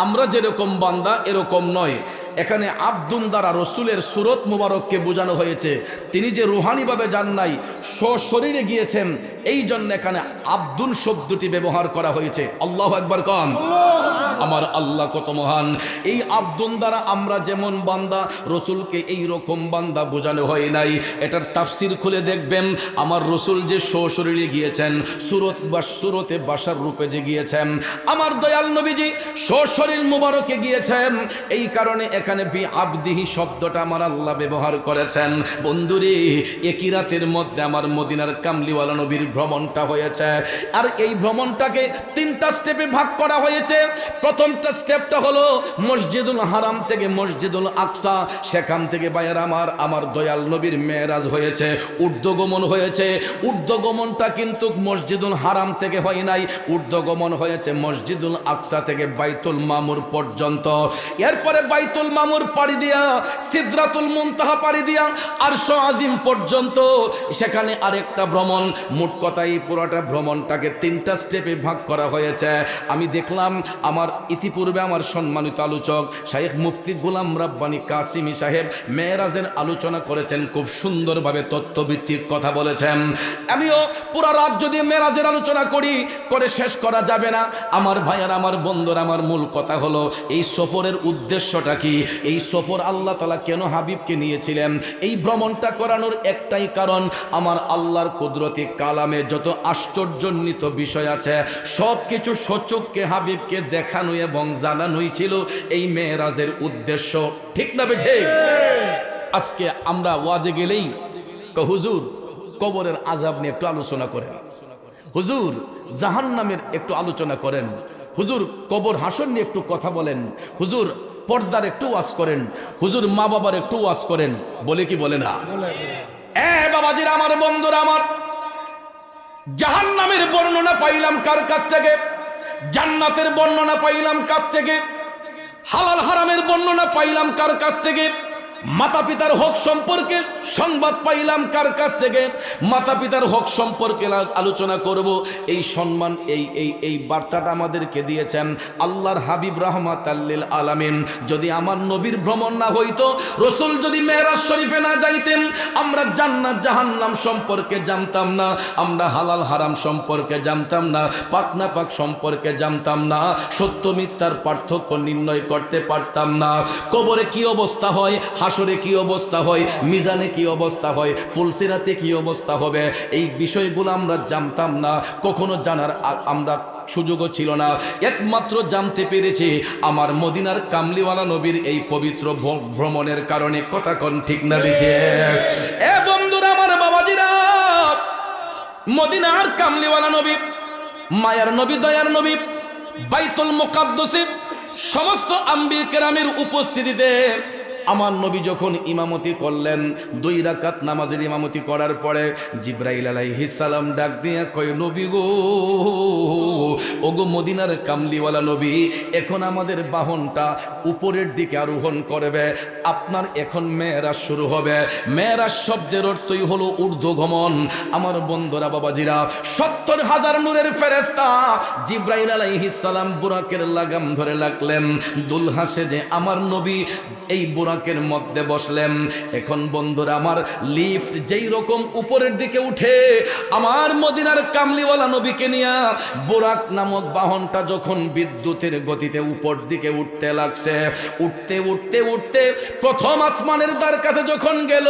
আমরা যেরকম বান্দা এরকম নয়, এখানে আব্দুন দ্বারা রসুলের সুরত মুবারককে বোঝানো হয়েছে। তিনি যে রুহানিভাবে যান নাই, সশরীরে গিয়েছেন, এই জন্য এখানে আব্দুন শব্দটি ব্যবহার করা হয়েছে। আল্লাহু আকবার কন। আমার আল্লাহ কত মহান। এই আব্দুন দ্বারা আমরা যেমন বান্দা, রসুলকে এই রকম বান্দা বোঝানো হয় নাই। এটার তাফসির খুলে দেখবেন, আমার রসুল যে সশরীরে গিয়েছেন, সুরতে বাসার রূপে যে গিয়েছেন, আমার দয়াল নবীজি সশরীর মুবারকে গিয়েছেন, এই কারণে এখানে বিআবদিহি শব্দটা আমার আল্লাহ ব্যবহার করেছেন। বন্ধুরে, একই রাতের মধ্যে আমার মদিনার কামলিওয়ালা নবীর ভ্রমণটা হয়েছে। আর এই ভ্রমণটাকে 3টা স্টেপে ভাগ করা হয়েছে। প্রথমটা স্টেপটা হলো মসজিদুল হারাম থেকে মসজিদুল আকসা, সেখান থেকে বাইর আমার দয়াল নবীর মেরাজ হয়েছে, ঊর্ধ্বগমন হয়েছে। ঊর্ধ্বগমনটা কিন্তু মসজিদুল হারাম থেকে হয় নাই, ঊর্ধ্বগমন হয়েছে মসজিদুল আকসা থেকে বাইতুল মামুর পর্যন্ত। এরপরে বাইতুল বাইতুল মামুর পাড়ি দিয়া সিদরাতুল মুনতাহা পাড়ি দিয়া আরশ আজিম পর্যন্ত সেখানে আরেকটা ভ্রমণ। মোট কথাই পুরোটা ভ্রমণটাকে 3টা স্টেপে ভাগ করা হয়েছে। আমি দেখলাম আমার ইতিপূর্বে আমার সম্মানিত আলোচক শাইখ মুফতি গোলাম রাব্বানী কাসিমি সাহেব মেরাজের আলোচনা করেছেন, খুব সুন্দরভাবে তত্ত্বভিত্তিক কথা বলেছেন। আমিও পুরা রাত যদি মেরাজের আলোচনা করে শেষ করা যাবে না। আমার ভাইয়ার, আমার বন্ধুর, আমার মূল কথা হলো এই সফরের উদ্দেশ্যটা কি, এই সফর আল্লাহ তাআলা কেন হাবিবকে নিয়েছিলেন। এই ভ্রমণটা করানোর একটাই কারণ, আমার আল্লাহর কুদরতি কালামে যত আশ্চর্যান্বিত বিষয় আছে সব কিছু সচক্ষে হাবিবকে দেখানো এবং জানানোই ছিল এই মেরাজের উদ্দেশ্য। ঠিক না বেঠে? আজকে আমরা ওয়াজে গেলেই হুজুর কবরের আযাব নিয়ে একটু আলোচনা করেন, হুজুর জাহান্নামের একটু আলোচনা করেন, হুজুর কবর হাসর নিয়ে একটু কথা বলেন, হুজুর পর্দার একটু ওয়াজ করেন, হুজুর মা বাবার একটু ওয়াজ করেন, বলে কি বলে না? বাবাজিরা, আমার বন্ধুরা, আমার জাহান্নামের বর্ণনা পাইলাম কার কাছ থেকে? জান্নাতের বর্ণনা পাইলাম কাছ থেকে? হালাল হারামের বর্ণনা পাইলাম কার কাছ থেকে? মাতা পিতার হক সম্পর্কে সংবাদ পাইলাম কার কাছ থেকে? মাতা পিতার হক সম্পর্কে আলোচনা করব। এই সম্মান, এই বার্তাটা আমাদেরকে দিয়েছেন আল্লাহর হাবিব রাহমাতাল লিল আলামিন। যদি আমার নবীর ভ্রমণ না হইতো, রসুল যদি মেরাজ শরীফে না যাইতেন, আমরা জান্নাত জাহান্নাম সম্পর্কে জানতাম না, আমরা হালাল হারাম সম্পর্কে জানতাম না, পাক না পাক সম্পর্কে জানতাম না, সত্য মিথ্যার পার্থক্য নির্ণয় করতে পারতাম না। কবরে কি অবস্থা হয়, হাসরে কি অবস্থা হয়, মিজানে কি অবস্থা হয়, ফুলসিরাতে কি অবস্থা হবে, এই বিষয়গুলো আমরা জানতাম না, কখনো জানার আমরা সুযোগও ছিল না। একমাত্র জানতে পেরেছি আমার মদিনার কামলিওয়ালা নবীর এই পবিত্র ভ্রমণের কারণে। কথা কোন ঠিক না বেজে? এ বন্ধুরা, আমার বাবাজিরা, মদিনার কামলিওয়ালা নবী, মায়ার নবী, দয়ার নবী, বাইতুল মুকাদ্দাসে সমস্ত আম্বিয়া কেরামের উপস্থিতিতে আমার নবী যখন ইমামতি করলেন, 2 রাকাত নামাজের ইমামতি করার পরে জিবরাইল আলাইহিস সালাম ডাক দিয়া কয়, নবী গো, ওগো মদিনার কামলিওয়ালা নবী, এখন আমাদের বাহনটা উপরের দিকে আরোহণ করবে, আপনার এখন মেরাজ শুরু হবে। মেরাজ শব্দের অর্থই হলো ঊর্ধ্বগমন। আমার বন্ধুরা, বাবাজিরা, 70,000 নূরের ফেরেশতা জিবরাইল আলাইহিস সালাম বুরাকের লাগাম ধরে লাগলেন, দুলহা সেজে আমার নবী এই বুরাকের মধ্যে বসলেন। এখন বন্ধুরা আমার, লিফট যেই রকম উপরের দিকে উঠে, আমার মদিনার কামলিওয়ালা নবীকে নিয়ে বুরাক নামক বাহনটা যখন বিদ্যুতের গতিতে উপর দিকে উঠতে লাগছে, উঠতে উঠতে উঠতে প্রথম আসমানের দ্বার কাছে যখন গেল,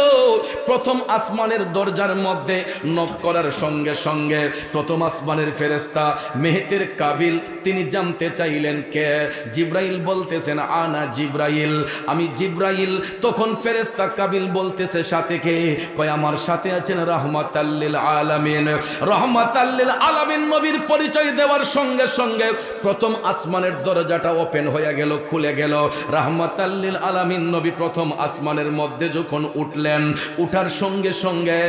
প্রথম আসমানের দরজার মধ্যে নক করার সঙ্গে সঙ্গে প্রথম আসমানের ফেরেশতা মেহেতের কাবিল তিনি জানতে চাইলেন কে। জিবরাইল বলতেছেন, আনা জিবরাইল, আমি জিবরাইল। তখন ফেরেশতা কাবিল বলতেছে, সাথে কে? কয়, আমার সাথে আছেন রাহমাতাল লিল আলামিন। রাহমাতাল লিল আলামিন নবীর পরিচয় দেওয়ার সঙ্গে সঙ্গে প্রথম আসমানের দরজাটা ওপেন হয়ে গেল, খুলে গেল। রাহমাতাল লিল আলামিন নবী প্রথম আসমানের মধ্যে যখন উঠলেন, উঠার সঙ্গে সঙ্গে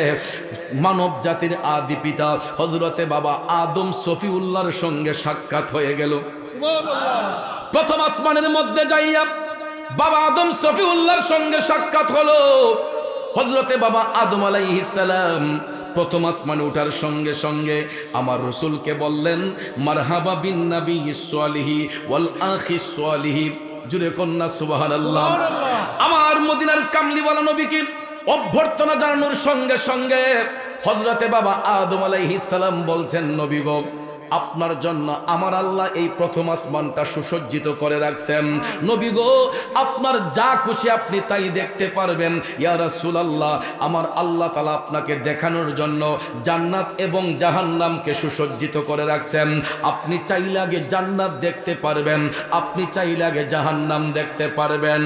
মানব জাতির আদি পিতা হযরতে বাবা আদম সফিউল্লাহর সঙ্গে সাক্ষাৎ হয়ে গেল। সুবহানাল্লাহ। প্রথম আসমানের মধ্যে যাইয়া বাবা আদম সফিউল্লাহর সঙ্গে সাক্ষাৎ হলো। হযরতে বাবা আদম আলাইহিস সালাম প্রথম আসমানে ওঠার সঙ্গে সঙ্গে আমার রসুলকে বললেন, মারহাবা বিন নাবিয়্যিস সালিহি ওয়াল আখিস সালিহি। জুরে কন্যা সুবহানাল্লাহ। আমার মদিনার কামলিওয়ালা নবীকে অভ্যর্থনা জানানোর সঙ্গে সঙ্গে হযরতে বাবা আদম আলাইহিস সালাম বলছেন, নবী গো, আপনার জন্য আমার আল্লাহ এই প্রথম আসমানটা সুসজ্জিত করে রাখছেন। নবী গো, আপনার যা খুশি আপনি তাই দেখতে পারবেন। ইয়া রাসূলুল্লাহ, আমার আল্লাহ তাআলা আপনাকে দেখানোর জন্য জান্নাত এবং জাহান্নামকে সুসজ্জিত করে রাখছেন। আপনি চাইলে আগে জান্নাত দেখতে পারবেন, আপনি চাইলে আগে জাহান্নাম দেখতে পারবেন।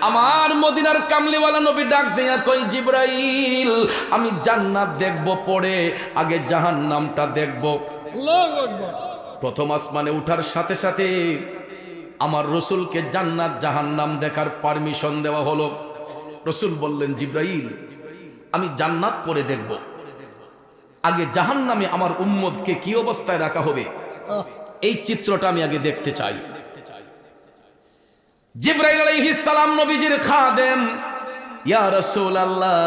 আমার মদিনার কামলিওয়ালা নবী ডাক দিয়া কই, জিবরাইল, আমি জান্নাত দেখব, পরে আগে জাহান্নামটা দেখব। প্রথম আসমানে উঠার সাথে সাথে আমার রসুলকে জান্নাত জাহান্নাম দেখার পারমিশন দেওয়া হলো। রসুল বললেন, জিবরাইল, আমি জান্নাত পরে দেখব, আগে জাহান্নামে আমার উম্মতকে কি অবস্থায় রাখা হবে এই চিত্রটা আমি আগে দেখতে চাই। জিবরাইল আলাইহিস সালাম নবীজির খাদেম, ইয়া রাসূলুল্লাহ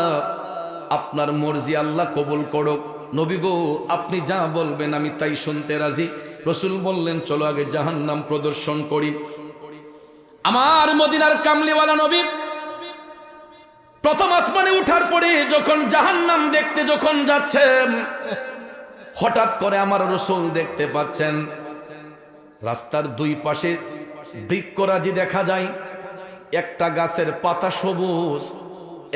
আপনার মর্জি আল্লাহ কবুল করুক। নবী গো আপনি যা বলবেন আমি তাই শুনতে রাজি। রাসূল বললেন চলো আগে জাহান্নাম প্রদর্শন করি। আমার মদিনার কামলিওয়ালা নবী প্রথম আসমানে উঠার পরে যখন জাহান্নাম দেখতে যখন যাচ্ছেন, হঠাৎ করে আমার রাসূল দেখতে পাচ্ছেন রাস্তার দুই পাশে বৃক্ষরাজি দেখা যায়। একটা গাছের পাতা সবুজ,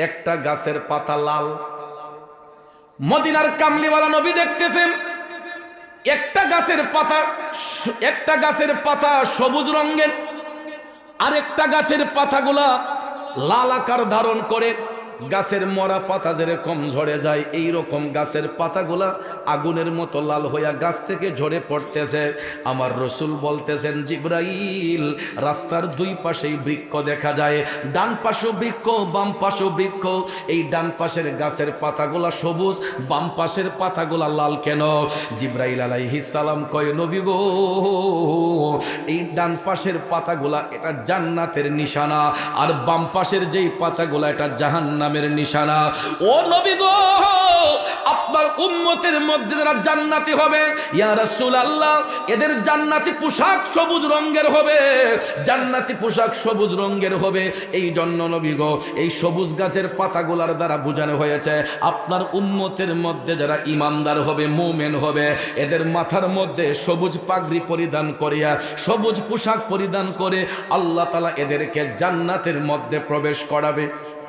একটা গাছের পাতা লাল। মদিনার কামলিওয়ালা নবী দেখতেছেন একটা গাছের পাতা সবুজ রঙের, আরেকটা গাছের পাতাগুলা লাল আকার ধারণ করে। গাছের মরা পাতা যেরকম ঝরে যায় এই রকম গাছের পাতাগুলা আগুনের মতো লাল হইয়া গাছ থেকে ঝরে পড়তেছে। আমার রাসূল বলতেছেন জিবরাইল রাস্তার দুই পাশেই বৃক্ষ দেখা যায়, ডান পাশে বৃক্ষ বাম পাশে বৃক্ষ। এই ডান পাশের গাছের পাতাগুলা সবুজ, বাম পাশের পাতাগুলা লাল কেন? জিবরাইল আলাইহিস সালাম কয় নবী গো এই ডান পাশের পাতাগুলা এটা জান্নাতের নিশানা, আর বাম পাশের যেই পাতাগুলা এটা জাহান্নামের নিশানা। ও নবী গো আপনার উম্মতের মধ্যে যারা জান্নাতি হবে ইয়া রাসূলুল্লাহ এদের জান্নাতি পোশাক সবুজ রঙের হবে, জান্নাতি পোশাক সবুজ রঙের হবে। এই জন্য নবী গো এই সবুজ গাছের পাতাগুলার দ্বারা বোঝানো হয়েছে আপনার উম্মতের মধ্যে যারা ঈমানদার হবে মুমিন হবে এদের মাথার মধ্যে সবুজ পাগড়ি পরিধান করিয়া সবুজ পোশাক পরিধান করে আল্লাহ তাআলা এদেরকে জান্নাতের মধ্যে প্রবেশ করাবে।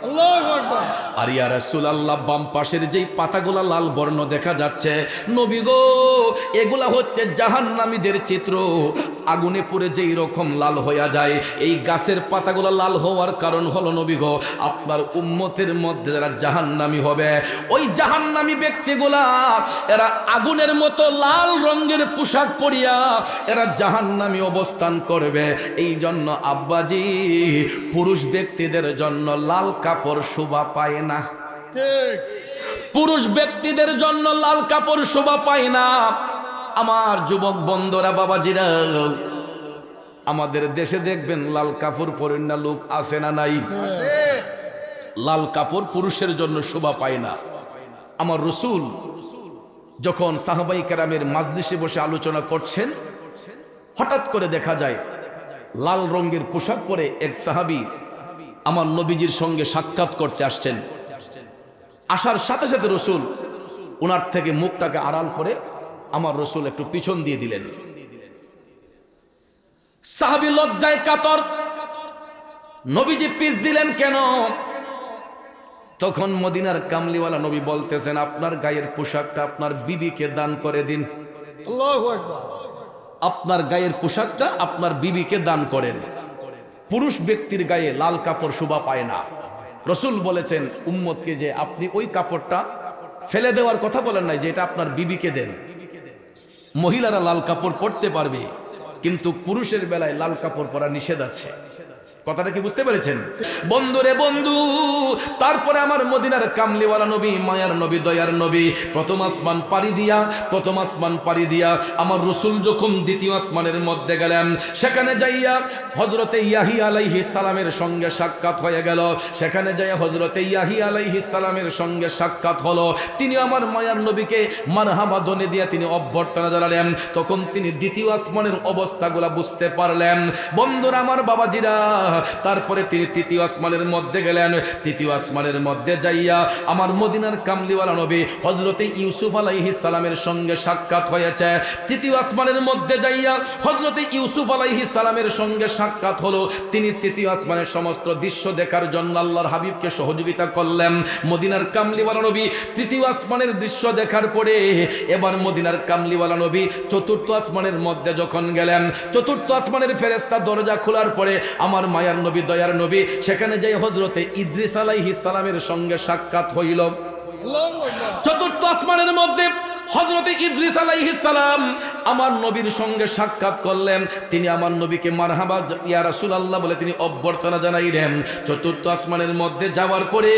আল্লাহু আকবার। আর ইয়া রাসূলুল্লাহ বাম পাশের যেই পাতাগুলা লাল বর্ণ দেখা যাচ্ছে নবী গো এগুলা হচ্ছে জাহান্নামীদের চিত্র। আগুনে পুড়ে যেই রকম লাল হইয়া যায় এই গাছের পাতাগুলা লাল হওয়ার কারণ হলো নবী গো আপনার উম্মতের মধ্যে যারা জাহান্নামী হবে ওই জাহান্নামী ব্যক্তিগুলা এরা আগুনের মতো লাল রঙের পোশাক পরিয়া এরা জাহান্নামী অবস্থান করবে। এই জন্য আব্বাজি পুরুষ ব্যক্তিদের জন্য লাল কাপড় শোভা পায় না, ঠিক। পুরুষ ব্যক্তিদের জন্য লাল কাপড় শোভা পায় না। আমার যুবক বন্ধুরা বাবাজিরা আমাদের দেশে দেখবেন লাল কাপড় পরেন না লোক আছে না নাই? লাল কাপড় পুরুষের জন্য শোভা পায় না। আমার রাসূল যখন সাহাবাই কেরামের মাজলিসে বসে আলোচনা করছেন হঠাৎ করে দেখা যায় লাল রঙের পোশাক পরে এক সাহাবী আমার নবীজির সঙ্গে সাক্ষাৎ করতে আসছেন। আসার সাথে সাথে রাসূল ওনার থেকে মুখটাকে আড়াল করে আমার রাসূল একটু পিছন দিয়ে দিলেন। সাহাবী লজ্জায় কাতর, নবীজি পিছ দিলেন কেন? তখন মদিনার কামলিওয়ালা নবী বলতেছেন আপনার গায়ের পোশাকটা আপনার বিবিকে দান করে দিন। আল্লাহু আকবার। আপনার গায়ের পোশাকটা আপনার বিবিকে দান করেন। পুরুষ ব্যক্তির গায়ে লাল কাপড় শোভা পায় না। রাসূল বলেছেন উম্মতকে যে আপনি ওই কাপড়টা ফেলে দেওয়ার কথা বলেন নাই, যে এটা আপনার বিবিকে দেন। মহিলারা লাল কাপড় পরতে পারবে কিন্তু পুরুষের বেলায় লাল কাপড় পরা নিষেধ আছে। কথাটা কি বুঝতে পেরেছেন? বন্ধুরে বন্ধু, তারপরে আমার মদিনার কামলিওয়ালা নবী মায়ার নবী দয়ার নবী প্রথম আসমান পাড়ি দিয়া আমার রাসূল যখন দ্বিতীয় আসমানের মধ্যে গেলেন সেখানে যাইয়া হযরতে ইয়াহিয়া আলাইহিস সালামের সঙ্গে সাক্ষাৎ হয়ে গেল। সেখানে যাইয়া হযরতে ইয়াহিয়া আলাইহিস সালামের সঙ্গে সাক্ষাৎ হলো। তিনি আমার মায়ার নবীকে মারহাবা ধ্বনি দিয়ে তিনি অভ্যর্থনা জানালেন। তখন তিনি দ্বিতীয় আসমানের অবস্থাগুলা বুঝতে পারলেন। বন্ধুরা আমার বাবাজিরা, তারপরে তিনি তৃতীয় আসমানের মধ্যে গেলেন। তৃতীয় আসমানের মধ্যে যাইয়া আমার মদিনার কামলিওয়ালা নবী হযরতে ইউসুফ আলাইহিস সালামের সঙ্গে সাক্ষাৎ হয়েছে। তৃতীয় আসমানের মধ্যে যাইয়া হযরতে ইউসুফ আলাইহিস সালামের সঙ্গে সাক্ষাৎ হলো। তিনি তৃতীয় আসমানের সমস্ত দৃশ্য দেখার জন্য আল্লাহর হাবিবকে সহযোগিতা করলেন। মদিনার কামলিওয়ালা নবী তৃতীয় আসমানের দৃশ্য দেখার পরে এবার মদিনার কামলিওয়ালা নবী চতুর্থ আসমানের মধ্যে যখন গেলেন, চতুর্থ আসমানের ফেরেশতা দরজা খোলার পরে আমার মায়ার নবী দয়ার নবী সেখানে যাই হযরতে ইদ্রিস আলাইহিস সালামের সঙ্গে সাক্ষাৎ হইল। আল্লাহু আকবার। চতুর্থ আসমানের মধ্যে হযরতে ইদ্রিস আলাইহিস সালাম আমার নবীর সঙ্গে সাক্ষাৎ করলেন। তিনি আমার নবীকে মারহাবা ইয়া রাসূলুল্লাহ বলে তিনি অভ্যর্থনা জানাইলেন। চতুর্থ আসমানের মধ্যে যাওয়ার পরে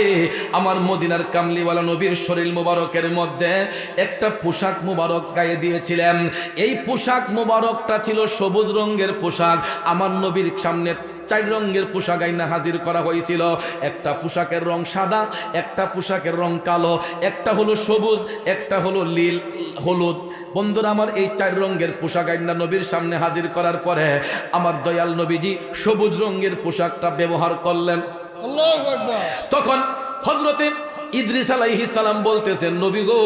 আমার মদিনার কামলিওয়ালা নবীর শরীর মুবারকের মধ্যে একটা পোশাক মুবারক গায়ে দিয়েছিলেন। এই পোশাক মুবারকটা ছিল সবুজ রঙের পোশাক। আমার নবীর সামনে চার রঙের পোশাক আইনা হাজির করা হয়েছিল। একটা পোশাকের রং সাদা, একটা পোশাকের রং কালো, একটা হলো সবুজ, একটা হলো নীল হলুদ। বন্ধুরা আমার, এই চার রঙের পোশাক আইনা নবীর সামনে হাজির করার পরে আমার দয়াল নবীজি সবুজ রঙের পোশাকটা ব্যবহার করলেন। আল্লাহু আকবার। তখন হযরতে ইদ্রিস আলাইহিস সালাম বলতেছেন, নবী গো,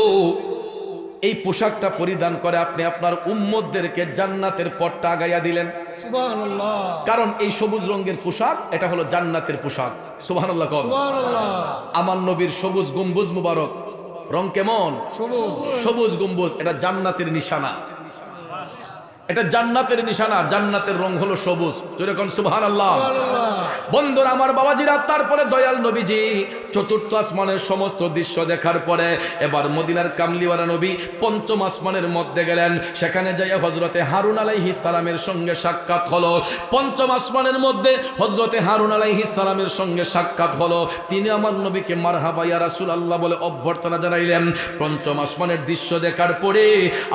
এই পোশাকটা পরিধান করে আপনি আপনার উম্মতদেরকে জান্নাতের পথটা আগাইয়া দিলেন। সুবহানাল্লাহ। কারণ এই সবুজ রঙের পোশাক এটা হলো জান্নাতের পোশাক। সুবহানাল্লাহ। সুবহানাল্লাহ। আমার নবীর সবুজ গম্বুজ মুবারক রং কেমন? সবুজ। সবুজ গম্বুজ, এটা জান্নাতের নিশানা, এটা জান্নাতের নিশানা। জান্নাতের রং হলো সবুজ। যেরকম সুবহানাল্লাহ। বন্ধুরা আমার, বাবাজিরা, তারপরে দয়াল নবীজি চতুর্থ আসমানের সমস্ত দৃশ্য দেখার পরে এবার মদিনার কামলিওয়ালা নবী পঞ্চম আসমানের মধ্যে গেলেন। সেখানে যাইয়া হযরতে হারুন আলাইহিস সালামের সঙ্গে সাক্ষাৎ হলো। পঞ্চম আসমানের মধ্যে হযরতে হারুন আলাইহিস সালামের সঙ্গে সাক্ষাৎ হলো। তিনি আমার নবীকে মারহাবা ইয়া রাসূলুল্লাহ বলে অভ্যর্থনা জানাইলেন। পঞ্চম আসমানের দৃশ্য দেখার পরে